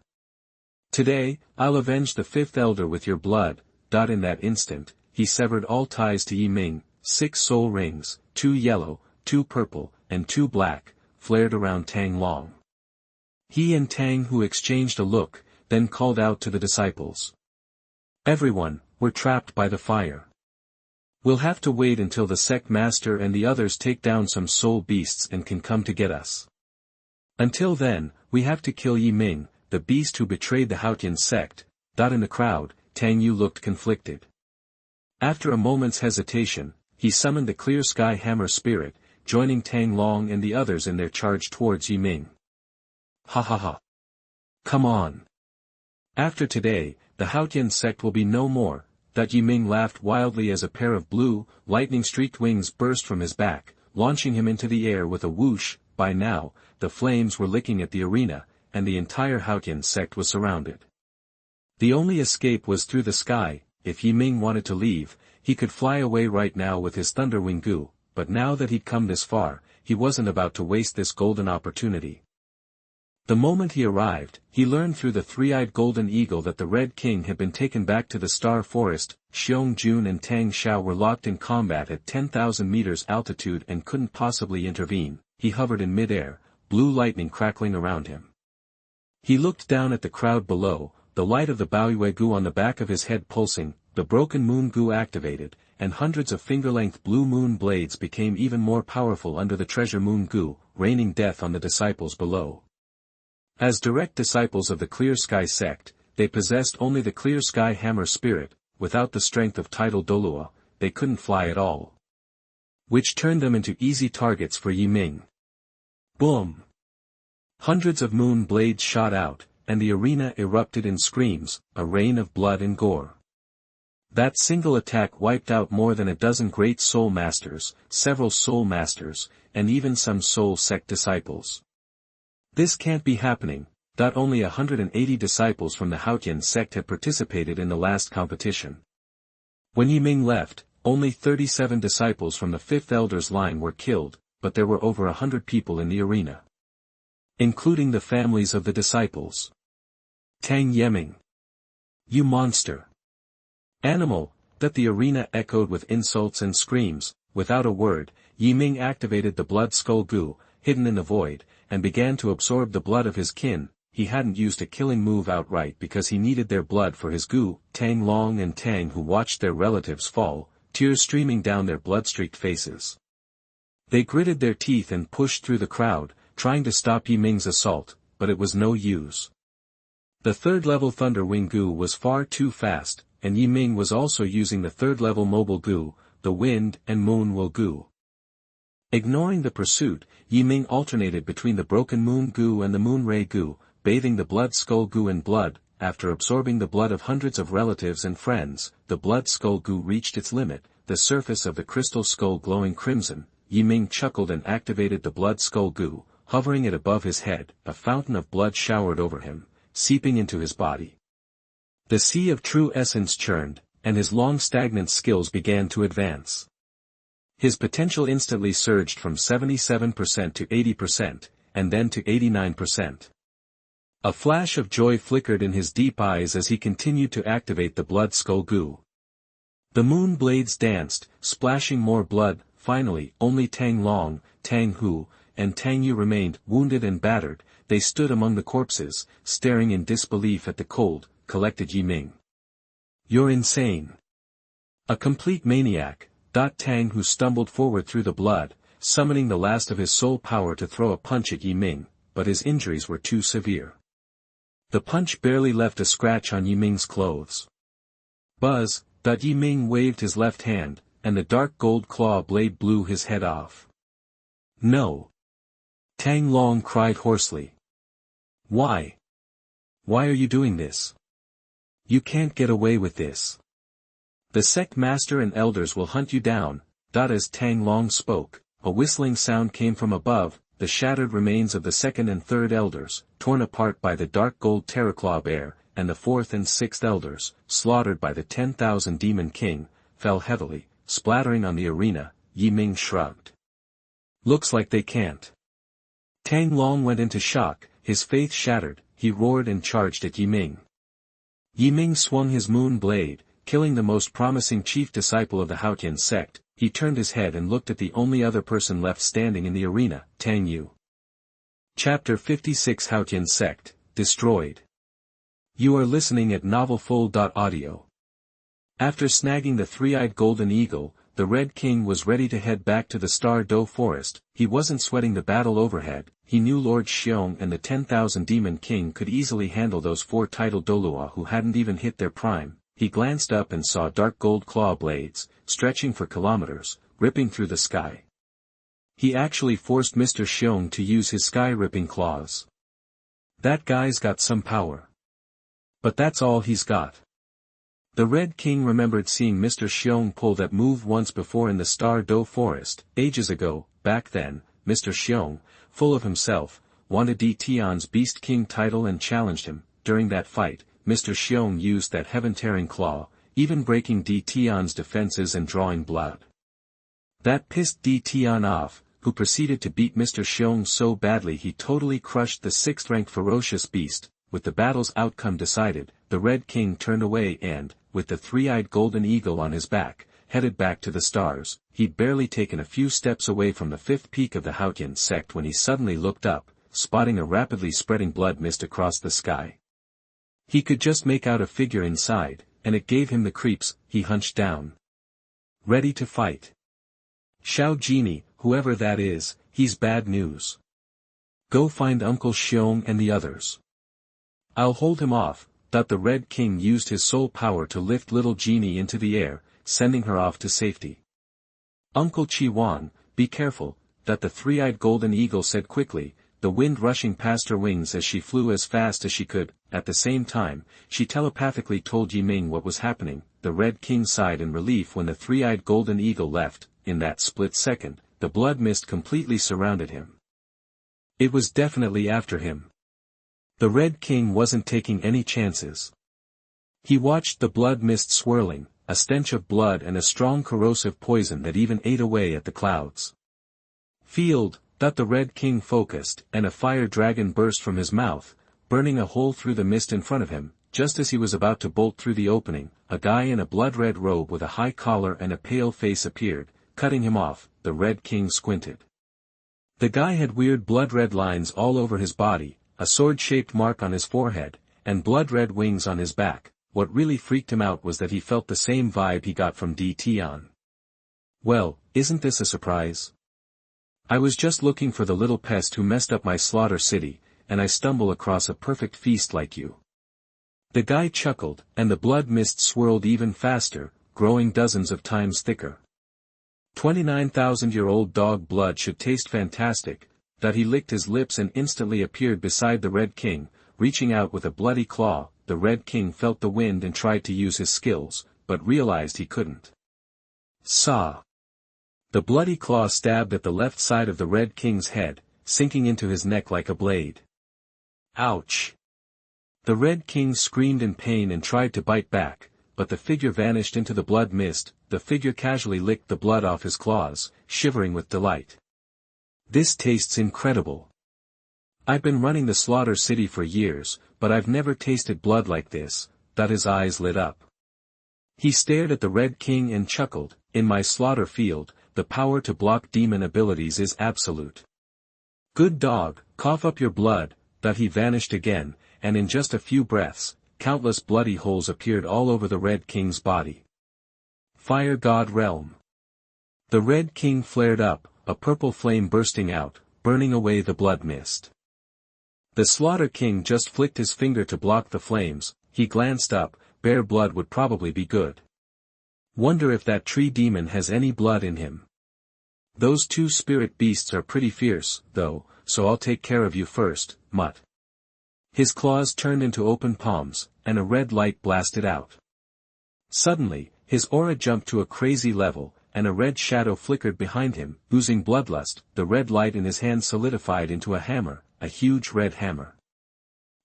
Today, I'll avenge the 5th elder with your blood. In that instant, he severed all ties to Ming. 6 soul rings, 2 yellow, 2 purple, and 2 black, flared around Tang Long. He and Tang Hu exchanged a look, then called out to the disciples. Everyone, we're trapped by the fire. We'll have to wait until the sect master and the others take down some soul beasts and can come to get us. Until then, we have to kill Ming, the beast who betrayed the Haotian sect. In the crowd, Tang Yu looked conflicted. After a moment's hesitation, he summoned the clear sky hammer spirit, joining Tang Long and the others in their charge towards Ming. Ha ha ha. Come on. After today, the Haotian sect will be no more. Ming laughed wildly as a pair of blue, lightning-streaked wings burst from his back, launching him into the air with a whoosh. By now, the flames were licking at the arena, and the entire Haotian sect was surrounded. The only escape was through the sky. If Ming wanted to leave, he could fly away right now with his thunder wingu, but now that he'd come this far, he wasn't about to waste this golden opportunity. The moment he arrived, he learned through the 3-eyed golden eagle that the Red King had been taken back to the Star Forest. Xiong Jun and Tang Xiao were locked in combat at 10,000 meters altitude and couldn't possibly intervene. He hovered in midair, blue lightning crackling around him. He looked down at the crowd below, the light of the Baoyue Gu on the back of his head pulsing, the broken moon Gu activated, and hundreds of finger-length blue moon blades became even more powerful under the treasure moon Gu, raining death on the disciples below. As direct disciples of the Clear Sky sect, they possessed only the Clear Sky hammer spirit. Without the strength of title Douluo, they couldn't fly at all. Which turned them into easy targets for Ming. Boom! Hundreds of moon blades shot out, and the arena erupted in screams, a rain of blood and gore. That single attack wiped out more than a dozen great soul masters, several soul masters, and even some soul sect disciples. This can't be happening. Only 180 disciples from the Haotian sect had participated in the last competition. When Ming left, only 37 disciples from the 5th elder's line were killed, but there were over 100 people in the arena. Including the families of the disciples. Tang Yeming. You monster. Animal, That the arena echoed with insults and screams. Without a word, Yi Ming activated the blood skull goo, hidden in the void, and began to absorb the blood of his kin. He hadn't used a killing move outright because he needed their blood for his goo. Tang Long and Tang Hu watched their relatives fall, tears streaming down their blood-streaked faces. They gritted their teeth and pushed through the crowd, trying to stop Yi Ming's assault, but it was no use. The third-level Thunder Wing goo was far too fast, and Yi Ming was also using the third-level mobile goo, the Wind and Moon Will goo. Ignoring the pursuit, Yi Ming alternated between the Broken Moon goo and the Moon Ray goo, bathing the blood skull goo in blood. After absorbing the blood of hundreds of relatives and friends, the blood skull goo reached its limit, the surface of the crystal skull glowing crimson. Yi Ming chuckled and activated the blood skull goo, hovering it above his head. A fountain of blood showered over him, seeping into his body. The sea of true essence churned, and his long stagnant skills began to advance. His potential instantly surged from 77% to 80%, and then to 89%. A flash of joy flickered in his deep eyes as he continued to activate the blood skull goo. The moon blades danced, splashing more blood. Finally, only Tang Long, Tang Hu, and Tang Yu remained. Wounded and battered, they stood among the corpses, staring in disbelief at the cold, collected Yi Ming. "You're insane. A complete maniac." Tang Hu stumbled forward through the blood, summoning the last of his soul power to throw a punch at Yi Ming, but his injuries were too severe. The punch barely left a scratch on Yi Ming's clothes. Buzz. Yi Ming waved his left hand, and the dark gold claw blade blew his head off. "No!" Tang Long cried hoarsely. "Why? Why are you doing this? You can't get away with this. The Sect Master and Elders will hunt you down." As Tang Long spoke, a whistling sound came from above. The shattered remains of the second and third elders, torn apart by the dark gold Terraclaw bear, and the fourth and sixth elders, slaughtered by the 10,000 Demon King, fell heavily, splattering on the arena. Yi Ming shrugged. "Looks like they can't." Tang Long went into shock, his faith shattered. He roared and charged at Yi Ming. Yi Ming swung his moon blade, killing the most promising chief disciple of the Haotian sect. He turned his head and looked at the only other person left standing in the arena, Tang Yu. Chapter 56 Haotian Sect, Destroyed. You are listening at NovelFull.audio. After snagging the three-eyed golden eagle, the Red King was ready to head back to the Star Do Forest. He wasn't sweating the battle overhead. He knew Lord Xiong and the 10,000 Demon King could easily handle those four titled Douluo who hadn't even hit their prime. He glanced up and saw dark gold claw blades, stretching for kilometers, ripping through the sky. He actually forced Mr. Xiong to use his sky-ripping claws. That guy's got some power. But that's all he's got. The Red King remembered seeing Mr. Xiong pull that move once before in the Star Do Forest, ages ago. Back then, Mr. Xiong, full of himself, wanted D. Tian's Beast King title and challenged him. During that fight, Mr. Xiong used that heaven-tearing claw, even breaking D. Tian's defenses and drawing blood. That pissed D. Tian off, who proceeded to beat Mr. Xiong so badly he totally crushed the 6th-ranked Ferocious beast. With the battle's outcome decided, the Red King turned away and, with the three-eyed golden eagle on his back, headed back to the stars. He'd barely taken a few steps away from the fifth peak of the Haotian sect when he suddenly looked up, spotting a rapidly spreading blood mist across the sky. He could just make out a figure inside, and it gave him the creeps. He hunched down. Ready to fight. Xiao Genie, whoever that is, he's bad news. Go find Uncle Xiong and the others. I'll hold him off. The Red King used his soul power to lift little Genie into the air, sending her off to safety. Uncle Chi Wan, be careful, the three-eyed golden eagle said quickly, the wind rushing past her wings as she flew as fast as she could. At the same time, she telepathically told Yi Ming what was happening. The Red King sighed in relief when the three-eyed golden eagle left. In that split second, the blood mist completely surrounded him. It was definitely after him. The Red King wasn't taking any chances. He watched the blood mist swirling, a stench of blood and a strong corrosive poison that even ate away at the clouds. Field, the Red King focused, and a fire dragon burst from his mouth, burning a hole through the mist in front of him. just as he was about to bolt through the opening, a guy in a blood-red robe with a high collar and a pale face appeared, cutting him off. The Red King squinted. The guy had weird blood-red lines all over his body, a sword-shaped mark on his forehead, and blood-red wings on his back. What really freaked him out was that he felt the same vibe he got from DT. Well, isn't this a surprise? I was just looking for the little pest who messed up my slaughter city, and I stumble across a perfect feast like you. The guy chuckled, and the blood mist swirled even faster, growing dozens of times thicker. 29,000-year-old dog blood should taste fantastic. That he licked his lips and instantly appeared beside the Red King, reaching out with a bloody claw. The Red King felt the wind and tried to use his skills, but realized he couldn't. Saw. The bloody claw stabbed at the left side of the Red King's head, sinking into his neck like a blade. Ouch! The Red King screamed in pain and tried to bite back, but the figure vanished into the blood mist. The figure casually licked the blood off his claws, shivering with delight. This tastes incredible. I've been running the slaughter city for years, but I've never tasted blood like this. That his eyes lit up. He stared at the Red King and chuckled. In my slaughter field, the power to block demon abilities is absolute. Good dog, cough up your blood. That he vanished again, and in just a few breaths, countless bloody holes appeared all over the Red King's body. Fire God Realm. The Red King flared up, a purple flame bursting out, burning away the blood mist. The Slaughter King just flicked his finger to block the flames. He glanced up. Bear blood would probably be good. Wonder if that tree demon has any blood in him. Those two spirit beasts are pretty fierce, though, so I'll take care of you first, Mutt. His claws turned into open palms, and a red light blasted out. Suddenly, his aura jumped to a crazy level, and a red shadow flickered behind him, oozing bloodlust. The red light in his hand solidified into a hammer, a huge red hammer.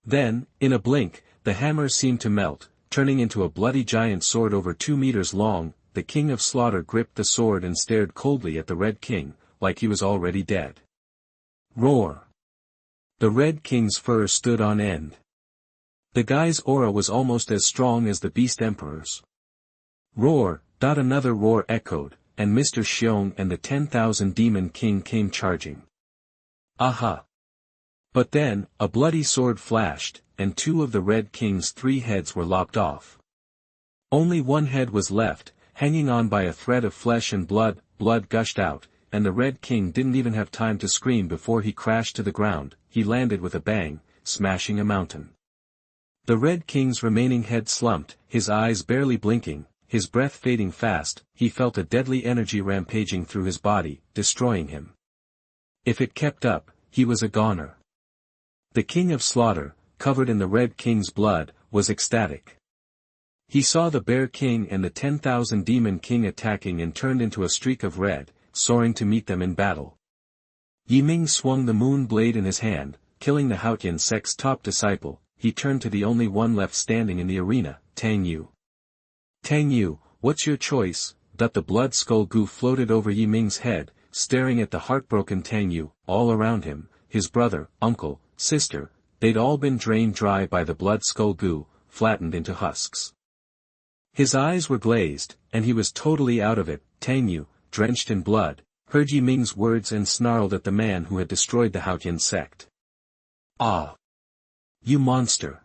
Then, in a blink, the hammer seemed to melt, turning into a bloody giant sword over 2 meters long. The King of Slaughter gripped the sword and stared coldly at the Red King, like he was already dead. Roar! The Red King's fur stood on end. The guy's aura was almost as strong as the Beast Emperor's. Roar! Another roar echoed, and Mr. Xiong and the 10,000 Demon King came charging. Aha! But then, a bloody sword flashed, and 2 of the Red King's 3 heads were lopped off. Only 1 head was left, hanging on by a thread of flesh and blood. Blood gushed out, and the Red King didn't even have time to scream before he crashed to the ground. He landed with a bang, smashing a mountain. The Red King's remaining head slumped, his eyes barely blinking, his breath fading fast. He felt a deadly energy rampaging through his body, destroying him. If it kept up, he was a goner. The King of Slaughter, covered in the Red King's blood, was ecstatic. He saw the Bear King and the 10,000 Demon King attacking and turned into a streak of red, soaring to meet them in battle. Ming swung the moon blade in his hand, killing the Haotian sect's top disciple. He turned to the only one left standing in the arena, Tang Yu. Tang Yu, what's your choice? The blood skull goo floated over Ming's head, staring at the heartbroken Tang Yu. All around him, his brother, uncle, sister, they'd all been drained dry by the blood skull goo, flattened into husks. His eyes were glazed, and he was totally out of it. Tang Yu, drenched in blood, heard Ming's words and snarled at the man who had destroyed the Haotian sect. Ah! You monster!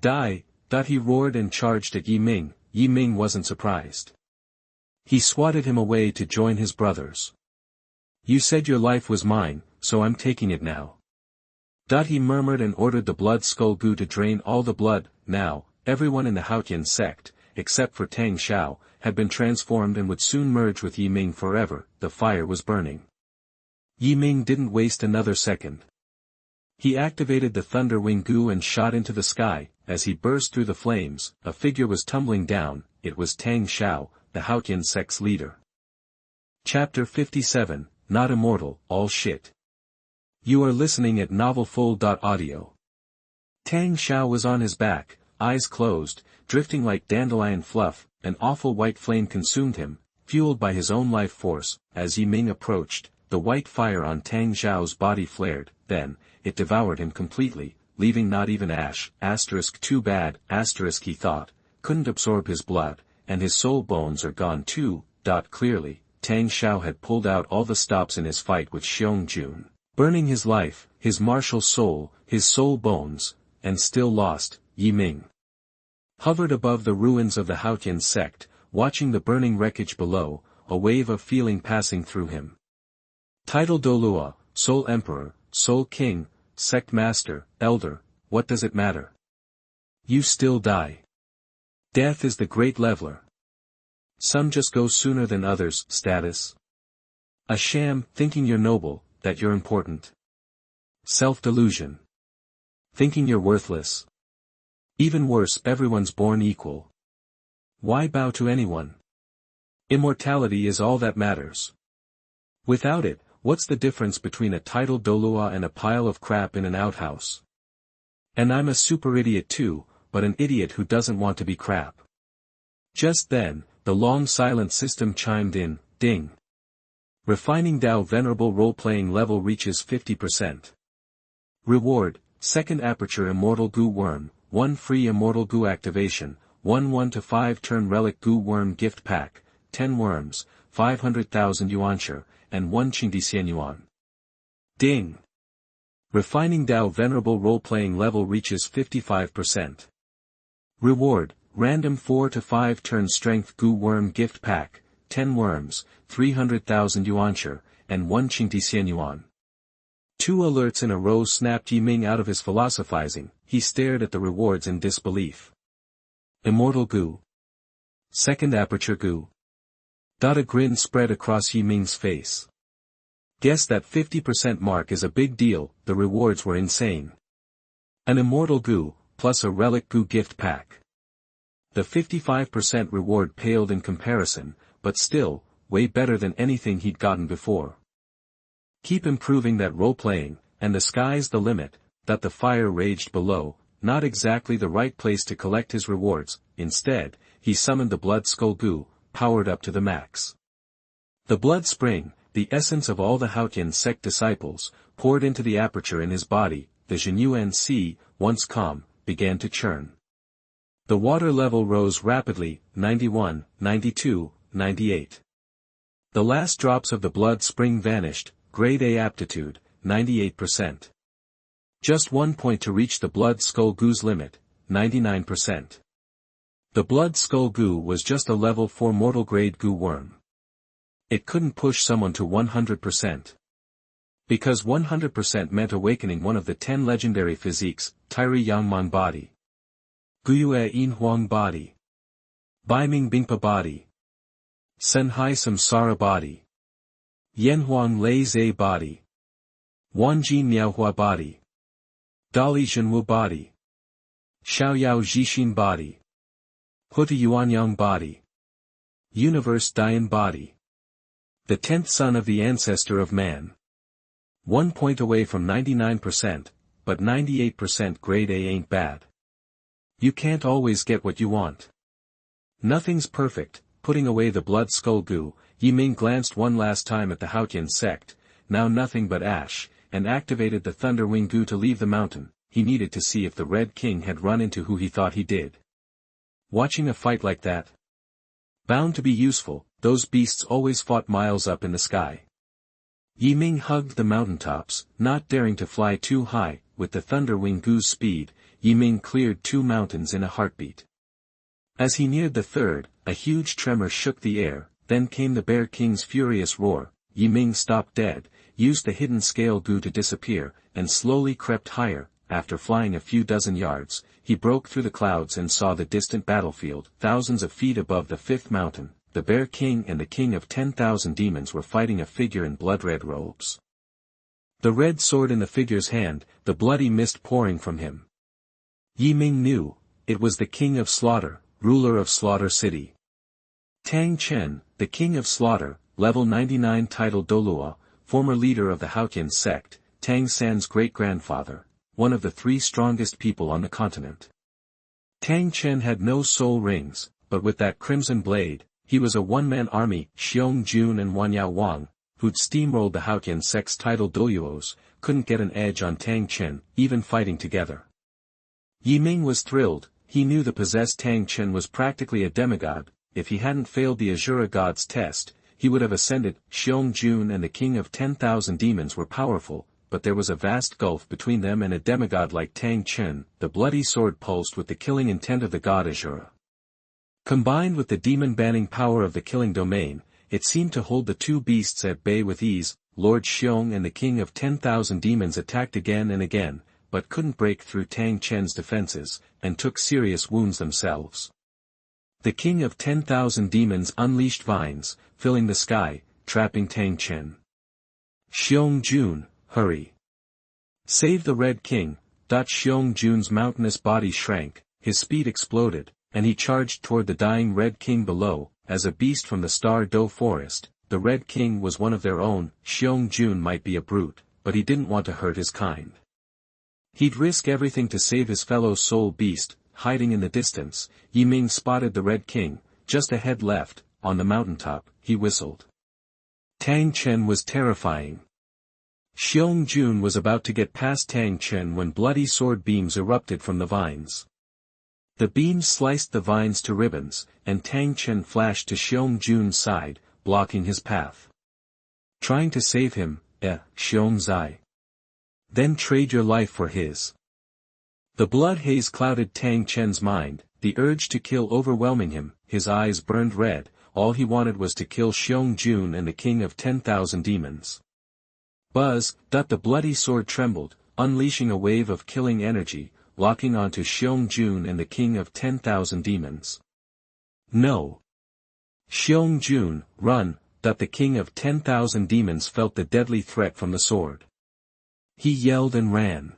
Die! He roared and charged at Ming. Ming wasn't surprised. He swatted him away to join his brothers. You said your life was mine, so I'm taking it now. He murmured and ordered the blood skull goo to drain all the blood. Now, everyone in the Haotian sect, except for Tang Xiao, had been transformed and would soon merge with Ming forever. The fire was burning. Ming didn't waste another second. He activated the Thunder Wing goo and shot into the sky. As he burst through the flames, a figure was tumbling down. It was Tang Xiao, the Haotian sect's leader. Chapter 57, Not Immortal, All Shit. You are listening at novelfull.audio. Tang Xiao was on his back, eyes closed, drifting like dandelion fluff. An awful white flame consumed him, fueled by his own life force. As Ming approached, the white fire on Tang Xiao's body flared, then, it devoured him completely. leaving not even ash, asterisk too bad, asterisk he thought, couldn't absorb his blood, and his soul bones are gone too. Clearly, Tang Xiao had pulled out all the stops in his fight with Xiong Jun, burning his life, his martial soul, his soul bones, and still lost. Yi Ming hovered above the ruins of the Haotian sect, watching the burning wreckage below, a wave of feeling passing through him. Title Douluo, Soul Emperor, Soul King, Sect Master, Elder, what does it matter? You still die. Death is the great leveler. Some just go sooner than others. Status. A sham, thinking you're noble, that you're important. Self-delusion. Thinking you're worthless. Even worse, everyone's born equal. Why bow to anyone? Immortality is all that matters. Without it, what's the difference between a titled Douluo and a pile of crap in an outhouse? And I'm a super idiot too, but an idiot who doesn't want to be crap. Just then, the long silent system chimed in, ding. Refining Dao Venerable role-playing level reaches 50%. Reward, second aperture immortal goo worm, 1 free immortal goo activation, 1 1-to-5 turn relic goo worm gift pack, 10 worms, 500,000 yuanshare, and 1 Qingdician yuan. Ding. Refining Dao Venerable role-playing level reaches 55%. Reward, random 4-to-5 turn strength goo worm gift pack, 10 worms, 300,000 yuanshare, and 1 Qingdician yuan. 2 alerts in a row snapped Yi Ming out of his philosophizing. He stared at the rewards in disbelief. Immortal goo. Second aperture goo. A grin spread across Yi Ming's face. Guess that 50% mark is a big deal. The rewards were insane. An immortal goo, plus a relic goo gift pack. The 55% reward paled in comparison, but still, way better than anything he'd gotten before. Keep improving that role-playing, and the sky's the limit. The fire raged below, not exactly the right place to collect his rewards. Instead, he summoned the blood skull goo, powered up to the max. The blood spring, the essence of all the Haotian sect disciples, poured into the aperture in his body. The Genuine Sea, once calm, began to churn. The water level rose rapidly, 91, 92, 98. The last drops of the blood spring vanished, grade A aptitude, 98%. Just 1 point to reach the blood skull goo's limit, 99%. The blood skull goo was just a level 4 mortal grade goo worm. It couldn't push someone to 100%. Because 100% meant awakening one of the 10 legendary physiques, Tairi Yangmang body. Guyue In Huang body. Baiming Bingpa body. Senhai Samsara body. Yanhuang Lei Zai body. Wanji Miaohua body. Dali Zhenwu body. Xiaoyao Jixin body. Huta Yuanyang body. Universe Dian body. The 10th son of the ancestor of man. 1 point away from 99%, but 98% grade A ain't bad. You can't always get what you want. Nothing's perfect. Putting away the blood skull goo, Yi Ming glanced one last time at the Haotian sect, now nothing but ash, and activated the thunder wing goo to leave the mountain. He needed to see if the Red King had run into who he thought he did. Watching a fight like that? Bound to be useful. Those beasts always fought miles up in the sky. Yi Ming hugged the mountaintops, not daring to fly too high. With the thunder wing goo's speed, Yi Ming cleared 2 mountains in a heartbeat. As he neared the third, a huge tremor shook the air. Then came the Bear King's furious roar. Yi Ming stopped dead, used the hidden scale goo to disappear, and slowly crept higher. After flying a few dozen yards, he broke through the clouds and saw the distant battlefield. Thousands of feet above the 5th mountain, the Bear King and the King of 10,000 demons were fighting a figure in blood-red robes. The red sword in the figure's hand, the bloody mist pouring from him. Yi Ming knew, it was the King of Slaughter, ruler of Slaughter City. Tang Chen, the King of Slaughter, level 99 titled Douluo, former leader of the Haotian sect, Tang San's great-grandfather, one of the 3 strongest people on the continent. Tang Chen had no soul rings, but with that crimson blade, he was a one-man army. Xiong Jun and Wanyao Wang, who'd steamrolled the Haotian Sect's title Douluos, couldn't get an edge on Tang Chen, even fighting together. Ming was thrilled. He knew the possessed Tang Chen was practically a demigod. If he hadn't failed the Azura God's test, he would have ascended. Xiong Jun and the King of 10,000 Demons were powerful, but there was a vast gulf between them and a demigod like Tang Chen. The bloody sword pulsed with the killing intent of the god Azura. Combined with the demon-banning power of the killing domain, it seemed to hold the two beasts at bay with ease. Lord Xiong and the King of 10,000 Demons attacked again and again, but couldn't break through Tang Chen's defenses, and took serious wounds themselves. The King of 10,000 Demons unleashed vines, filling the sky, trapping Tang Chen. Xiong Jun, hurry! Save the Red King! Xiong Jun's mountainous body shrank, his speed exploded, and he charged toward the dying Red King below. As a beast from the Star Do forest, the Red King was one of their own. Xiong Jun might be a brute, but he didn't want to hurt his kind. He'd risk everything to save his fellow soul beast. Hiding in the distance, Ming spotted the Red King, just ahead left, on the mountaintop. He whistled. Tang Chen was terrifying. Xiong Jun was about to get past Tang Chen when bloody sword beams erupted from the vines. The beams sliced the vines to ribbons, and Tang Chen flashed to Xiong Jun's side, blocking his path. Trying to save him, Xiong Zai. Then trade your life for his. The blood haze clouded Tang Chen's mind, the urge to kill overwhelming him. His eyes burned red. All he wanted was to kill Xiong Jun and the King of 10,000 Demons. Buzz, the bloody sword trembled, unleashing a wave of killing energy, locking onto Xiong Jun and the King of 10,000 Demons. No! Xiong Jun, run! The King of 10,000 Demons felt the deadly threat from the sword. He yelled and ran.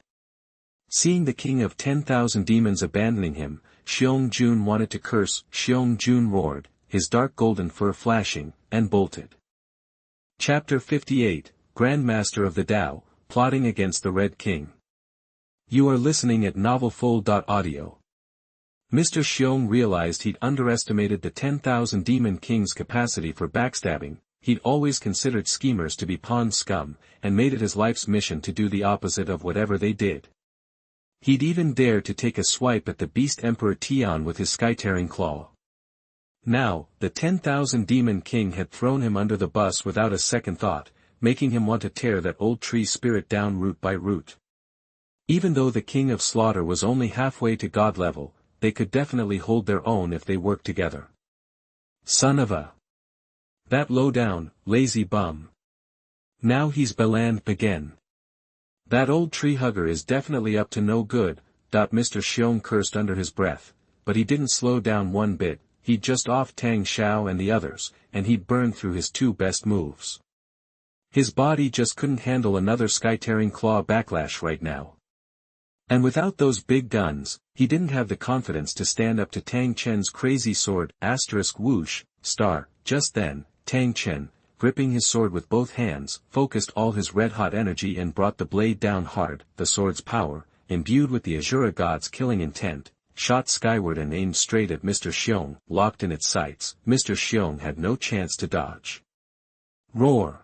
Seeing the King of 10,000 Demons abandoning him, Xiong Jun wanted to curse. Xiong Jun roared, his dark golden fur flashing, and bolted. Chapter 58, Grandmaster of the Dao, Plotting Against the Red King. You are listening at NovelFull.audio. Mr. Xiong realized he'd underestimated the 10,000 Demon King's capacity for backstabbing. He'd always considered schemers to be pawn scum, and made it his life's mission to do the opposite of whatever they did. He'd even dared to take a swipe at the Beast Emperor Tian with his sky-tearing claw. Now, the 10,000 Demon King had thrown him under the bus without a second thought, making him want to tear that old tree spirit down root by root. Even though the King of Slaughter was only halfway to God level, they could definitely hold their own if they worked together. Son of a... That low-down, lazy bum. Now he's Beland again. That old tree-hugger is definitely up to no good. Mr. Xiong cursed under his breath, but he didn't slow down one bit. He'd just off Tang Xiao and the others, and he'd burned through his two best moves. His body just couldn't handle another sky-tearing claw backlash right now. And without those big guns, he didn't have the confidence to stand up to Tang Chen's crazy sword. Whoosh, star. Just then, Tang Chen, gripping his sword with both hands, focused all his red-hot energy and brought the blade down hard. The sword's power, imbued with the Azura God's killing intent, shot skyward and aimed straight at Mr. Xiong. Locked in its sights, Mr. Xiong had no chance to dodge. Roar!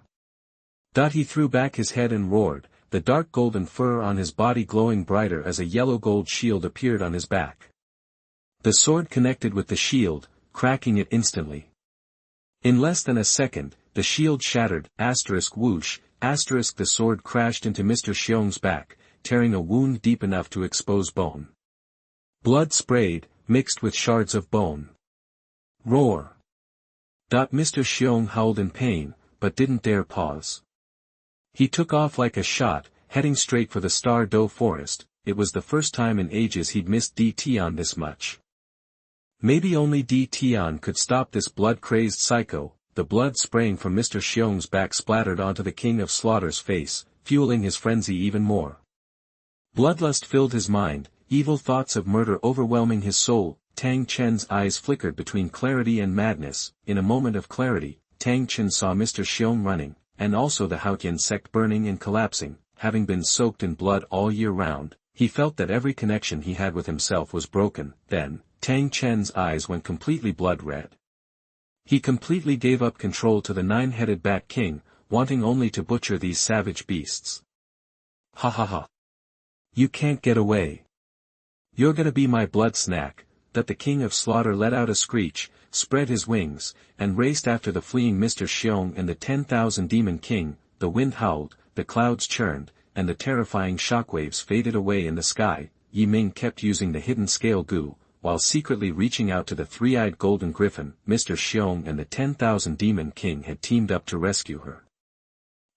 He threw back his head and roared, the dark golden fur on his body glowing brighter as a yellow-gold shield appeared on his back. The sword connected with the shield, cracking it instantly. In less than a second, the shield shattered. Whoosh, the sword crashed into Mr. Xiong's back, tearing a wound deep enough to expose bone. Blood sprayed, mixed with shards of bone. Roar! Mr. Xiong howled in pain, but didn't dare pause. He took off like a shot, heading straight for the Star Do forest. It was the first time in ages he'd missed D. Tian this much. Maybe only D. Tian could stop this blood-crazed psycho. The blood spraying from Mr. Xiong's back splattered onto the King of Slaughter's face, fueling his frenzy even more. Bloodlust filled his mind, evil thoughts of murder overwhelming his soul. Tang Chen's eyes flickered between clarity and madness. In a moment of clarity, Tang Chen saw Mr. Xiong running, and also the Haotian sect burning and collapsing. Having been soaked in blood all year round, he felt that every connection he had with himself was broken. Then, Tang Chen's eyes went completely blood-red. He completely gave up control to the nine-headed Bat King, wanting only to butcher these savage beasts. Ha ha ha. You can't get away. You're gonna be my blood snack. That the king of slaughter let out a screech, spread his wings, and raced after the fleeing Mr. Xiong and the 10,000 Demon King. The wind howled, the clouds churned, and the terrifying shockwaves faded away in the sky. Yi Ming kept using the hidden scale goo, while secretly reaching out to the three-eyed golden griffin. Mr. Xiong and the 10,000 Demon King had teamed up to rescue her.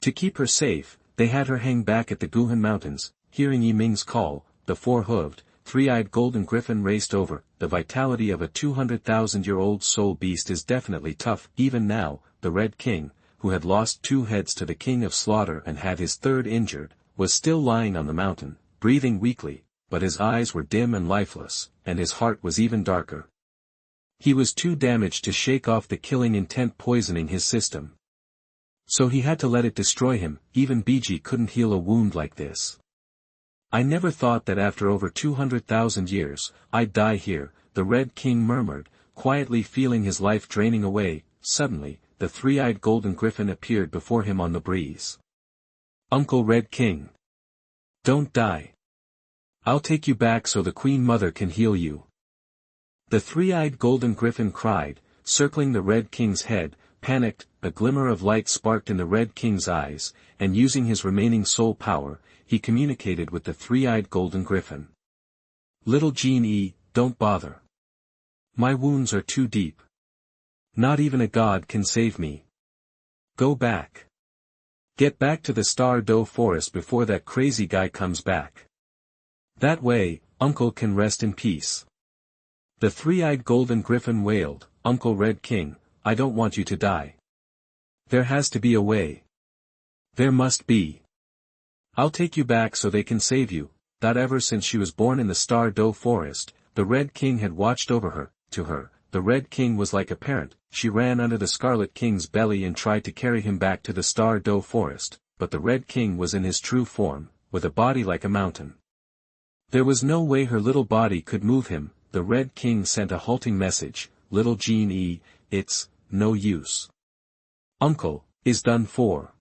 To keep her safe, they had her hang back at the Guhan Mountains. Hearing Yi Ming's call, the four-hooved, three-eyed golden griffin raced over. The vitality of a 200,000-year-old soul beast is definitely tough. Even now, the Red King, who had lost 2 heads to the King of Slaughter and had his third injured, was still lying on the mountain, breathing weakly, but his eyes were dim and lifeless, and his heart was even darker. He was too damaged to shake off the killing intent poisoning his system. So he had to let it destroy him. Even BG couldn't heal a wound like this. I never thought that after over 200,000 years, I'd die here, the Red King murmured, quietly feeling his life draining away. Suddenly, the three-eyed golden griffin appeared before him on the breeze. Uncle Red King. Don't die. I'll take you back so the Queen Mother can heal you. The three-eyed golden griffin cried, circling the Red King's head. Panicked, a glimmer of light sparked in the Red King's eyes, and using his remaining soul power, he communicated with the three-eyed golden griffin. Little Genie, don't bother. My wounds are too deep. Not even a god can save me. Go back. Get back to the Star Do Forest before that crazy guy comes back. That way, Uncle can rest in peace. The three-eyed golden griffin wailed, Uncle Red King, I don't want you to die. There has to be a way. There must be. I'll take you back so they can save you. That ever since she was born in the Star Do Forest, the Red King had watched over her. To her, the Red King was like a parent. She ran under the Scarlet King's belly and tried to carry him back to the Star Do Forest, but the Red King was in his true form, with a body like a mountain. There was no way her little body could move him. The Red King sent a halting message, Little Genie, it's no use. Uncle is done for.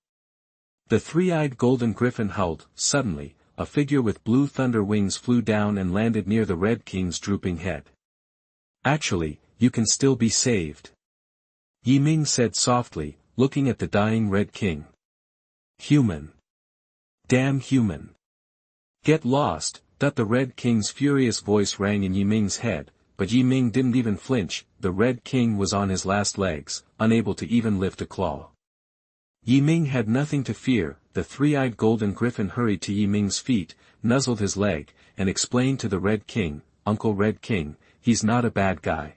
The three-eyed golden griffin howled. Suddenly, a figure with blue thunder wings flew down and landed near the Red King's drooping head. Actually, you can still be saved. Yi Ming said softly, looking at the dying Red King. Human. Damn human. Get lost. That the Red King's furious voice rang in Yi Ming's head, but Yi Ming didn't even flinch. The Red King was on his last legs, unable to even lift a claw. Yi Ming had nothing to fear. The three-eyed golden griffin hurried to Yi Ming's feet, nuzzled his leg, and explained to the Red King, Uncle Red King, he's not a bad guy.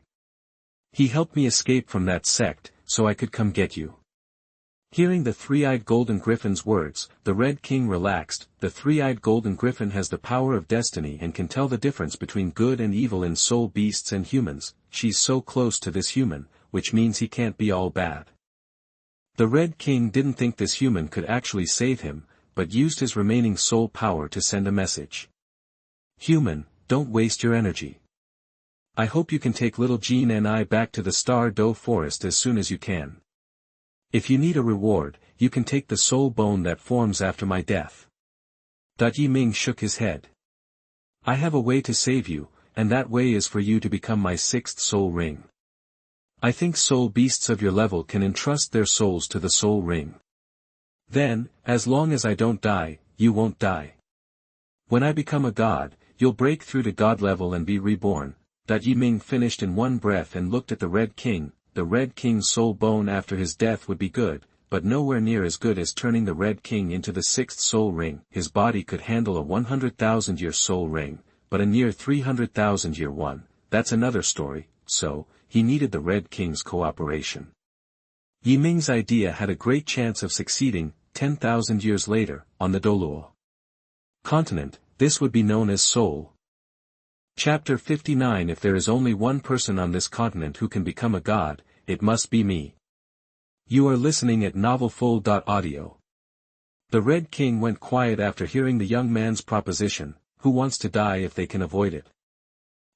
He helped me escape from that sect, so I could come get you. Hearing the three-eyed golden griffin's words, the Red King relaxed. The three-eyed golden griffin has the power of destiny and can tell the difference between good and evil in soul beasts and humans. She's so close to this human, which means he can't be all bad. The Red King didn't think this human could actually save him, but used his remaining soul power to send a message. Human, don't waste your energy. I hope you can take little Jean and I back to the Star Do Forest as soon as you can. If you need a reward, you can take the soul bone that forms after my death. Yi Ming shook his head. I have a way to save you, and that way is for you to become my 6th soul ring. I think soul beasts of your level can entrust their souls to the soul ring. Then, as long as I don't die, you won't die. When I become a god, you'll break through to god level and be reborn. Yi Ming finished in one breath and looked at the Red King. The Red King's soul bone after his death would be good, but nowhere near as good as turning the Red King into the 6th soul ring. His body could handle a 100,000-year soul ring, but a near 300,000-year one, that's another story, so, he needed the Red King's cooperation. Yi Ming's idea had a great chance of succeeding. 10,000 years later, on the Douluo Continent, this would be known as Soul. Chapter 59. If there is only one person on this continent who can become a god, it must be me. You are listening at novelfull.audio. The Red King went quiet after hearing the young man's proposition, who wants to die if they can avoid it.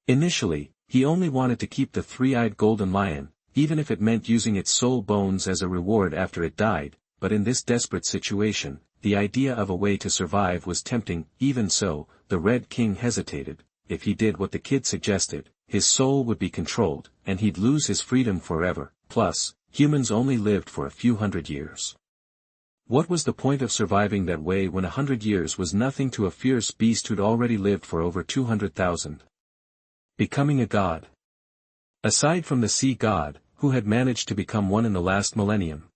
Initially, he only wanted to keep the three-eyed golden lion, even if it meant using its soul bones as a reward after it died, but in this desperate situation, the idea of a way to survive was tempting. Even so, the Red King hesitated. If he did what the kid suggested, his soul would be controlled, and he'd lose his freedom forever. Plus, humans only lived for a few hundred years. What was the point of surviving that way when 100 years was nothing to a fierce beast who'd already lived for over 200,000? Becoming a god. Aside from the sea god, who had managed to become one in the last millennium.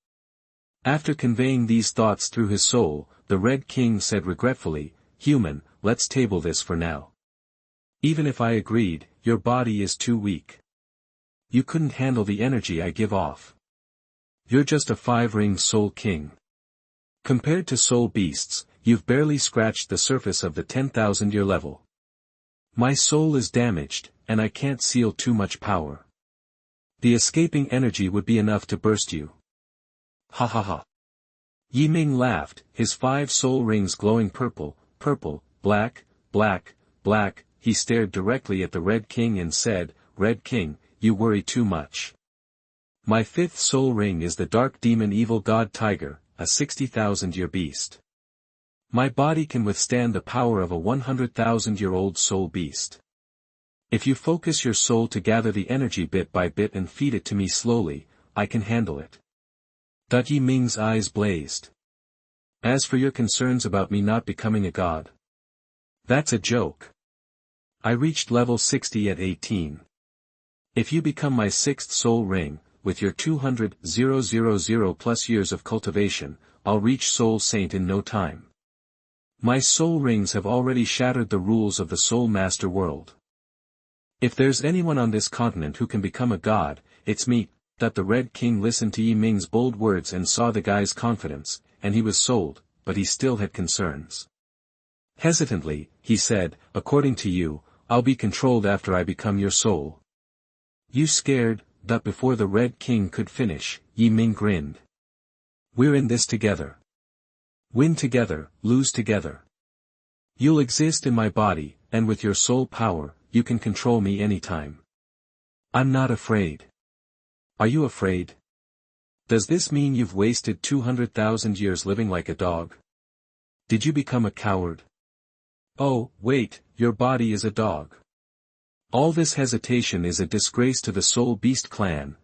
After conveying these thoughts through his soul, the Red King said regretfully, "Human, let's table this for now. Even if I agreed, your body is too weak. You couldn't handle the energy I give off. You're just a 5-ring soul king. Compared to soul beasts, you've barely scratched the surface of the 10,000-year level. My soul is damaged, and I can't seal too much power. The escaping energy would be enough to burst you." Ha ha ha. Yi Ming laughed, his 5 soul rings glowing purple, purple, black, black, black. He stared directly at the Red King and said, "Red King, you worry too much. My 5th soul ring is the dark demon evil god tiger, a 60,000-year beast. My body can withstand the power of a 100,000-year-old soul beast. If you focus your soul to gather the energy bit by bit and feed it to me slowly, I can handle it." Yi Ming's eyes blazed. "As for your concerns about me not becoming a god, that's a joke. I reached level 60 at 18. If you become my 6th soul ring, with your 200,000 plus years of cultivation, I'll reach Soul Saint in no time. My soul rings have already shattered the rules of the Soul Master world. If there's anyone on this continent who can become a god, it's me." The Red King listened to Yi Ming's bold words and saw the guy's confidence, and he was sold, but he still had concerns. Hesitantly, he said, "According to you, I'll be controlled after I become your soul. You scared?" Before the Red King could finish, Yi Ming grinned. "We're in this together. Win together, lose together. You'll exist in my body, and with your soul power, you can control me anytime. I'm not afraid. Are you afraid? Does this mean you've wasted 200,000 years living like a dog? Did you become a coward? Oh, wait, your body is a dog. All this hesitation is a disgrace to the Soul Beast clan."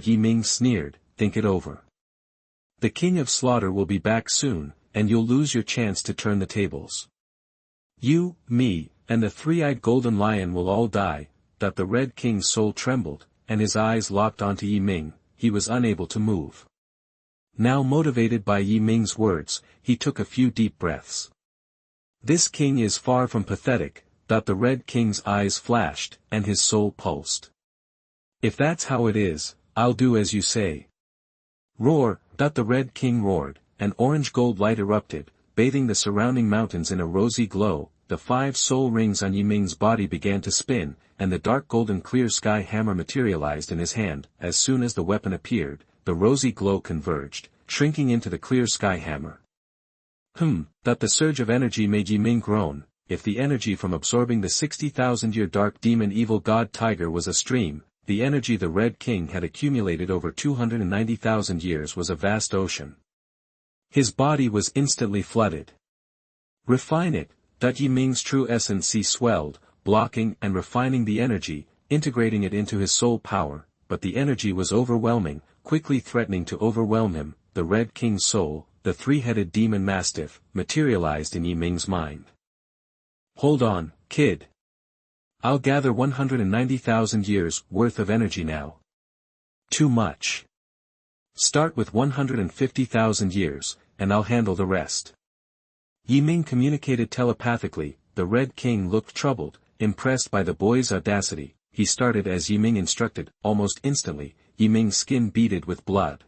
Yi Ming sneered, "Think it over. The King of Slaughter will be back soon, and you'll lose your chance to turn the tables. You, me, and the 3-eyed golden lion will all die." The Red King's soul trembled, and his eyes locked onto Yi Ming. He was unable to move. Now motivated by Yi Ming's words, he took a few deep breaths. This king is far from pathetic. The Red King's eyes flashed, and his soul pulsed. "If that's how it is, I'll do as you say." Roar! The Red King roared, an orange gold light erupted, bathing the surrounding mountains in a rosy glow. The 5 soul rings on Yi Ming's body began to spin, and the dark golden clear sky hammer materialized in his hand. As soon as the weapon appeared, the rosy glow converged, shrinking into the clear sky hammer. The surge of energy made Yi Ming groan. If the energy from absorbing the 60,000-year dark demon evil god tiger was a stream, the energy the Red King had accumulated over 290,000 years was a vast ocean. His body was instantly flooded. "Refine it." Yi Ming's true essence swelled, blocking and refining the energy, integrating it into his soul power, but the energy was overwhelming, quickly threatening to overwhelm him. The Red King's soul, the 3-headed demon mastiff, materialized in Yi Ming's mind. "Hold on, kid. I'll gather 190,000 years worth of energy now. Too much. Start with 150,000 years, and I'll handle the rest." Yi Ming communicated telepathically. The Red King looked troubled, impressed by the boy's audacity. He started as Yi Ming instructed. Almost instantly, Yi Ming's skin beaded with blood.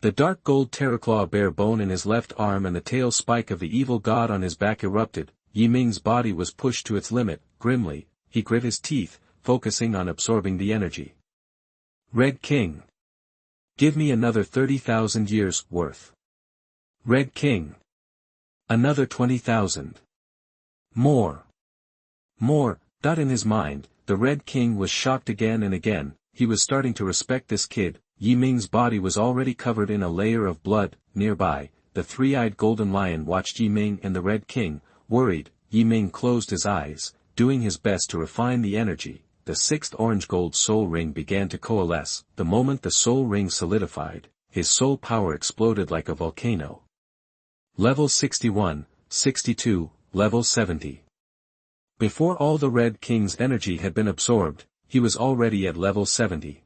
The dark gold terraclaw bare bone in his left arm and the tail spike of the evil god on his back erupted. Yi Ming's body was pushed to its limit. Grimly, he grit his teeth, focusing on absorbing the energy. "Red King. Give me another 30,000 years worth. Red King. Another 20,000. More. More." In his mind, the Red King was shocked again and again. He was starting to respect this kid. Yi Ming's body was already covered in a layer of blood. Nearby, the three-eyed golden lion watched Yi Ming and the Red King. Worried, Yi Ming closed his eyes, doing his best to refine the energy. The sixth orange-gold soul ring began to coalesce. The moment the soul ring solidified, his soul power exploded like a volcano. Level 61, 62, level 70. Before all the Red King's energy had been absorbed, he was already at level 70.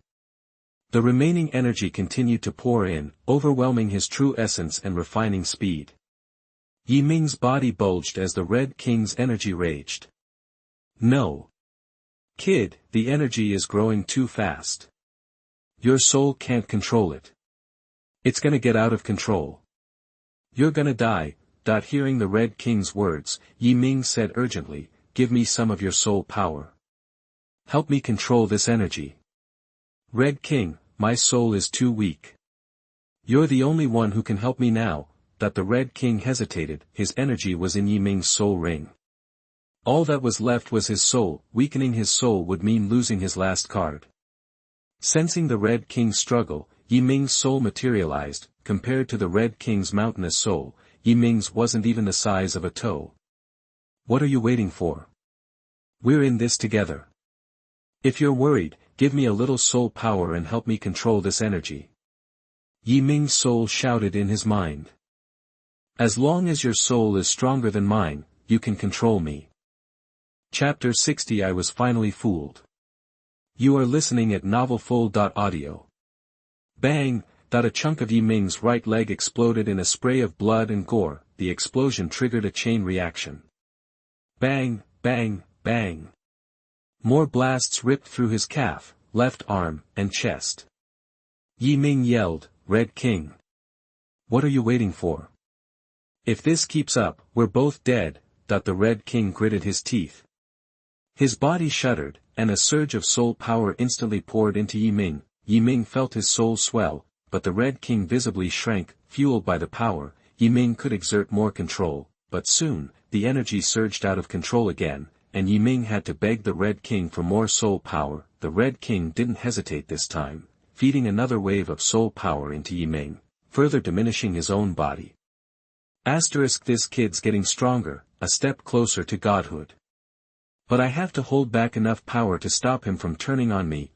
The remaining energy continued to pour in, overwhelming his true essence and refining speed. Yi Ming's body bulged as the Red King's energy raged. No. Kid, the energy is growing too fast. Your soul can't control it. It's gonna get out of control. You're gonna die. Hearing the Red King's words, Yi Ming said urgently, give me some of your soul power. Help me control this energy. Red King, my soul is too weak. You're the only one who can help me now. The Red King hesitated. His energy was in Yi Ming's soul ring. All that was left was his soul. Weakening his soul would mean losing his last card. Sensing the Red King's struggle, Yi Ming's soul materialized. Compared to the Red King's mountainous soul, Yi Ming's wasn't even the size of a toe. What are you waiting for? We're in this together. If you're worried, give me a little soul power and help me control this energy. Yi Ming's soul shouted in his mind. As long as your soul is stronger than mine, you can control me. Chapter 60. I was finally fooled. You are listening at novelfull.audio. Bang! A chunk of Yi Ming's right leg exploded in a spray of blood and gore. The explosion triggered a chain reaction. Bang, bang, bang. More blasts ripped through his calf, left arm, and chest. Yi Ming yelled, Red King. What are you waiting for? If this keeps up, we're both dead. The Red King gritted his teeth. His body shuddered, and a surge of soul power instantly poured into Yi Ming. Yi Ming felt his soul swell, but the Red King visibly shrank. Fueled by the power, Yi Ming could exert more control, but soon, the energy surged out of control again, and Yi Ming had to beg the Red King for more soul power. The Red King didn't hesitate this time, feeding another wave of soul power into Yi Ming, further diminishing his own body. This kid's getting stronger, a step closer to godhood. But I have to hold back enough power to stop him from turning on me.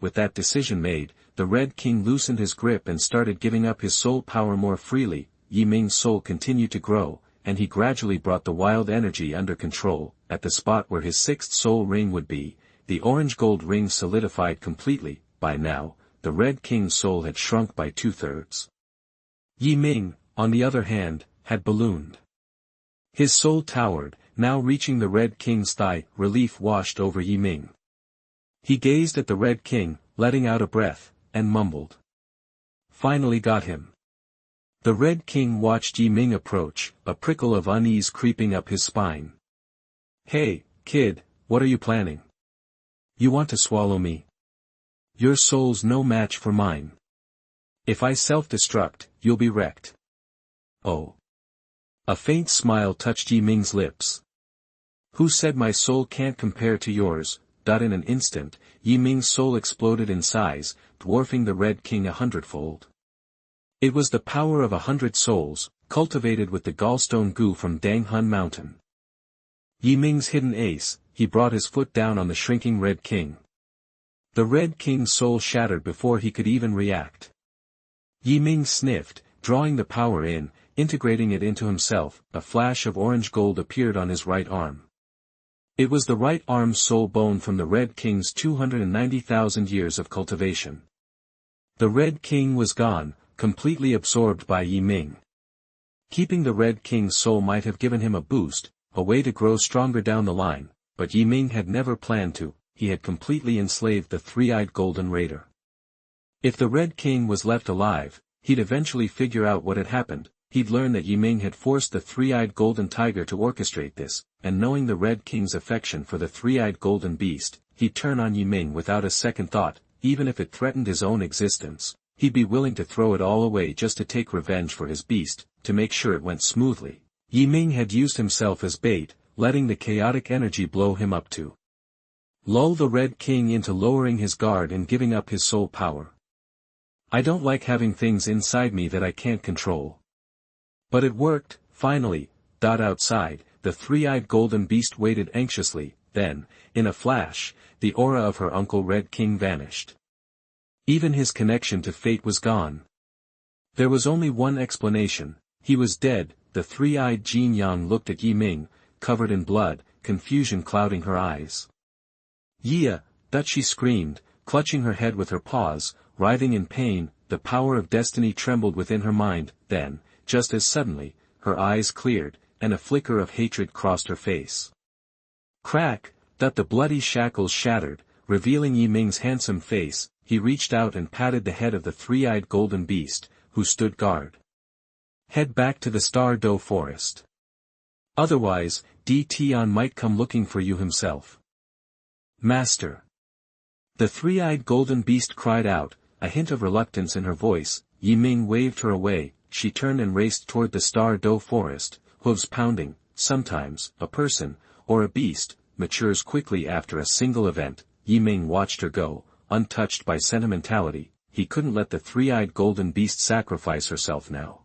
With that decision made, the Red King loosened his grip and started giving up his soul power more freely. Yi Ming's soul continued to grow, and he gradually brought the wild energy under control. At the spot where his sixth soul ring would be, the orange gold ring solidified completely. By now, the Red King's soul had shrunk by 2/3. Yi Ming, on the other hand, had ballooned. His soul towered, now reaching the Red King's thigh. Relief washed over Yi Ming. He gazed at the Red King, letting out a breath, and mumbled. Finally got him. The Red King watched Yi Ming approach, a prickle of unease creeping up his spine. Hey, kid, what are you planning? You want to swallow me? Your soul's no match for mine. If I self-destruct, you'll be wrecked. Oh. A faint smile touched Yi Ming's lips. Who said my soul can't compare to yours? In an instant, Yi Ming's soul exploded in size, dwarfing the Red King 100-fold. It was the power of 100 souls, cultivated with the gallstone goo from Danghun Mountain. Yi Ming's hidden ace, he brought his foot down on the shrinking Red King. The Red King's soul shattered before he could even react. Yi Ming sniffed, drawing the power in, integrating it into himself. A flash of orange gold appeared on his right arm. It was the right arm's soul bone from the Red King's 290,000 years of cultivation. The Red King was gone, completely absorbed by Yi Ming. Keeping the Red King's soul might have given him a boost, a way to grow stronger down the line, but Yi Ming had never planned to. He had completely enslaved the three-eyed golden raider. If the Red King was left alive, he'd eventually figure out what had happened. He'd learn that Yi Ming had forced the three-eyed golden tiger to orchestrate this, and knowing the Red King's affection for the three-eyed golden beast, he'd turn on Yi Ming without a second thought. Even if it threatened his own existence, he'd be willing to throw it all away just to take revenge for his beast. To make sure it went smoothly, Yi Ming had used himself as bait, letting the chaotic energy blow him up to lull the Red King into lowering his guard and giving up his soul power. I don't like having things inside me that I can't control. But it worked, finally. Outside, the three-eyed golden beast waited anxiously, then, in a flash, the aura of her Uncle Red King vanished. Even his connection to fate was gone. There was only one explanation: he was dead. The three-eyed Jin Yang looked at Yi Ming, covered in blood, confusion clouding her eyes. "Yeah," that she screamed, clutching her head with her paws, writhing in pain. The power of destiny trembled within her mind. Then, just as suddenly, her eyes cleared, and a flicker of hatred crossed her face. Crack! That the bloody shackles shattered, revealing Yi Ming's handsome face. He reached out and patted the head of the three-eyed golden beast, who stood guard. "Head back to the Star Do Forest. Otherwise, Tian might come looking for you himself." "Master." The three-eyed golden beast cried out, a hint of reluctance in her voice. Yi Ming waved her away. She turned and raced toward the Star Do Forest, hooves pounding. Sometimes, a person, or a beast, matures quickly after a single event. Yi Ming watched her go, untouched by sentimentality. He couldn't let the three-eyed golden beast sacrifice herself now.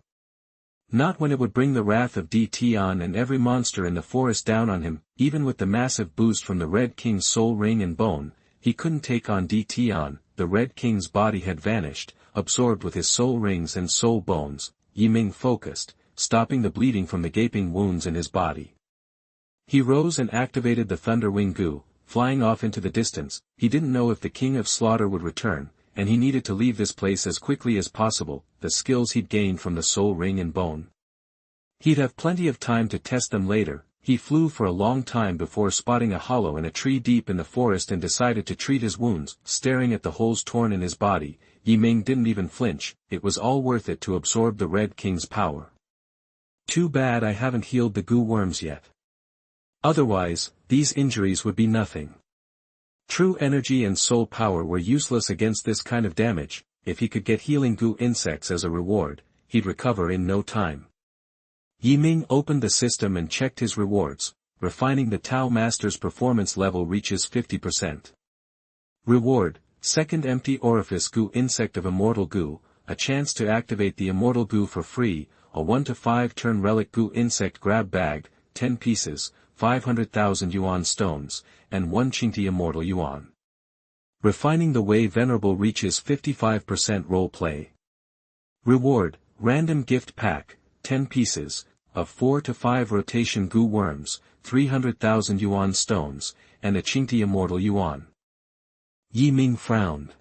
Not when it would bring the wrath of Tian and every monster in the forest down on him. Even with the massive boost from the Red King's soul ring and bone, he couldn't take on Tian. The Red King's body had vanished, absorbed with his soul rings and soul bones. Yi Ming focused, stopping the bleeding from the gaping wounds in his body. He rose and activated the Thunder Wing Gu, flying off into the distance. He didn't know if the King of Slaughter would return, and he needed to leave this place as quickly as possible. The skills he'd gained from the soul ring and bone, he'd have plenty of time to test them later. He flew for a long time before spotting a hollow in a tree deep in the forest and decided to treat his wounds. Staring at the holes torn in his body, Yi Ming didn't even flinch. It was all worth it to absorb the Red King's power. Too bad I haven't healed the goo worms yet. Otherwise, these injuries would be nothing. True energy and soul power were useless against this kind of damage. If he could get healing goo insects as a reward, he'd recover in no time. Yi Ming opened the system and checked his rewards. Refining the Tao Master's performance level reaches 50%. Reward: second empty orifice goo insect of immortal goo, a chance to activate the immortal goo for free, a 1 to 5 turn relic goo insect grab bag, 10 pieces, 500,000 yuan stones, and 1 Chinti immortal yuan. Refining the Way Venerable reaches 55% role play. Reward: random gift pack, 10 pieces, of 4 to 5 rotation goo worms, 300,000 yuan stones, and a Chinti immortal yuan. Yi Ming frowned.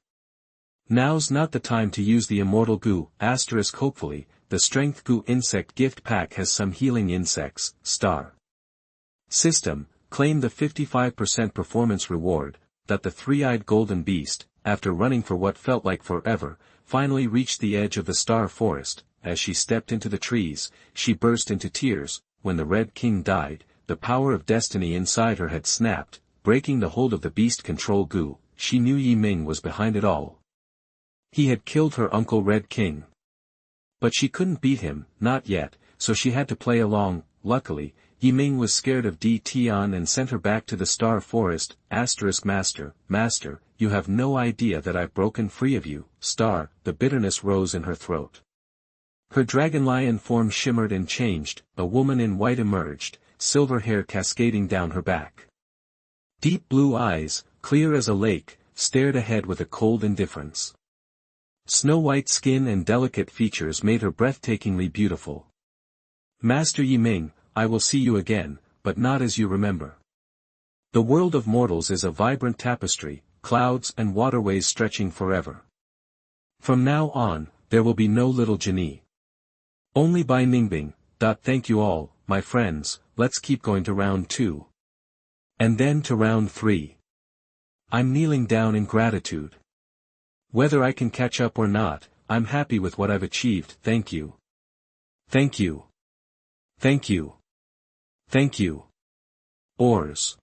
Now's not the time to use the immortal goo. Hopefully, the strength goo insect gift pack has some healing insects. Star System, claim the 55% performance reward. That the three-eyed golden beast, after running for what felt like forever, finally reached the edge of the star forest. As she stepped into the trees, she burst into tears. When the Red King died, the power of destiny inside her had snapped, breaking the hold of the beast control goo. She knew Yi Ming was behind it all. He had killed her Uncle Red King. But she couldn't beat him, not yet, so she had to play along. Luckily, Yi Ming was scared of Tian and sent her back to the Star Forest. Master, you have no idea that I've broken free of you. Star, the bitterness rose in her throat. Her dragon lion form shimmered and changed. A woman in white emerged, silver hair cascading down her back. Deep blue eyes, clear as a lake, stared ahead with a cold indifference. Snow-white skin and delicate features made her breathtakingly beautiful. Master Yi Ming, I will see you again, but not as you remember. The world of mortals is a vibrant tapestry, clouds and waterways stretching forever. From now on, there will be no little genie. Only by Ningbing. Thank you all, my friends. Let's keep going to round 2. And then to round 3. I'm kneeling down in gratitude. Whether I can catch up or not, I'm happy with what I've achieved. Thank you. Thank you. Thank you. Thank you. Oars.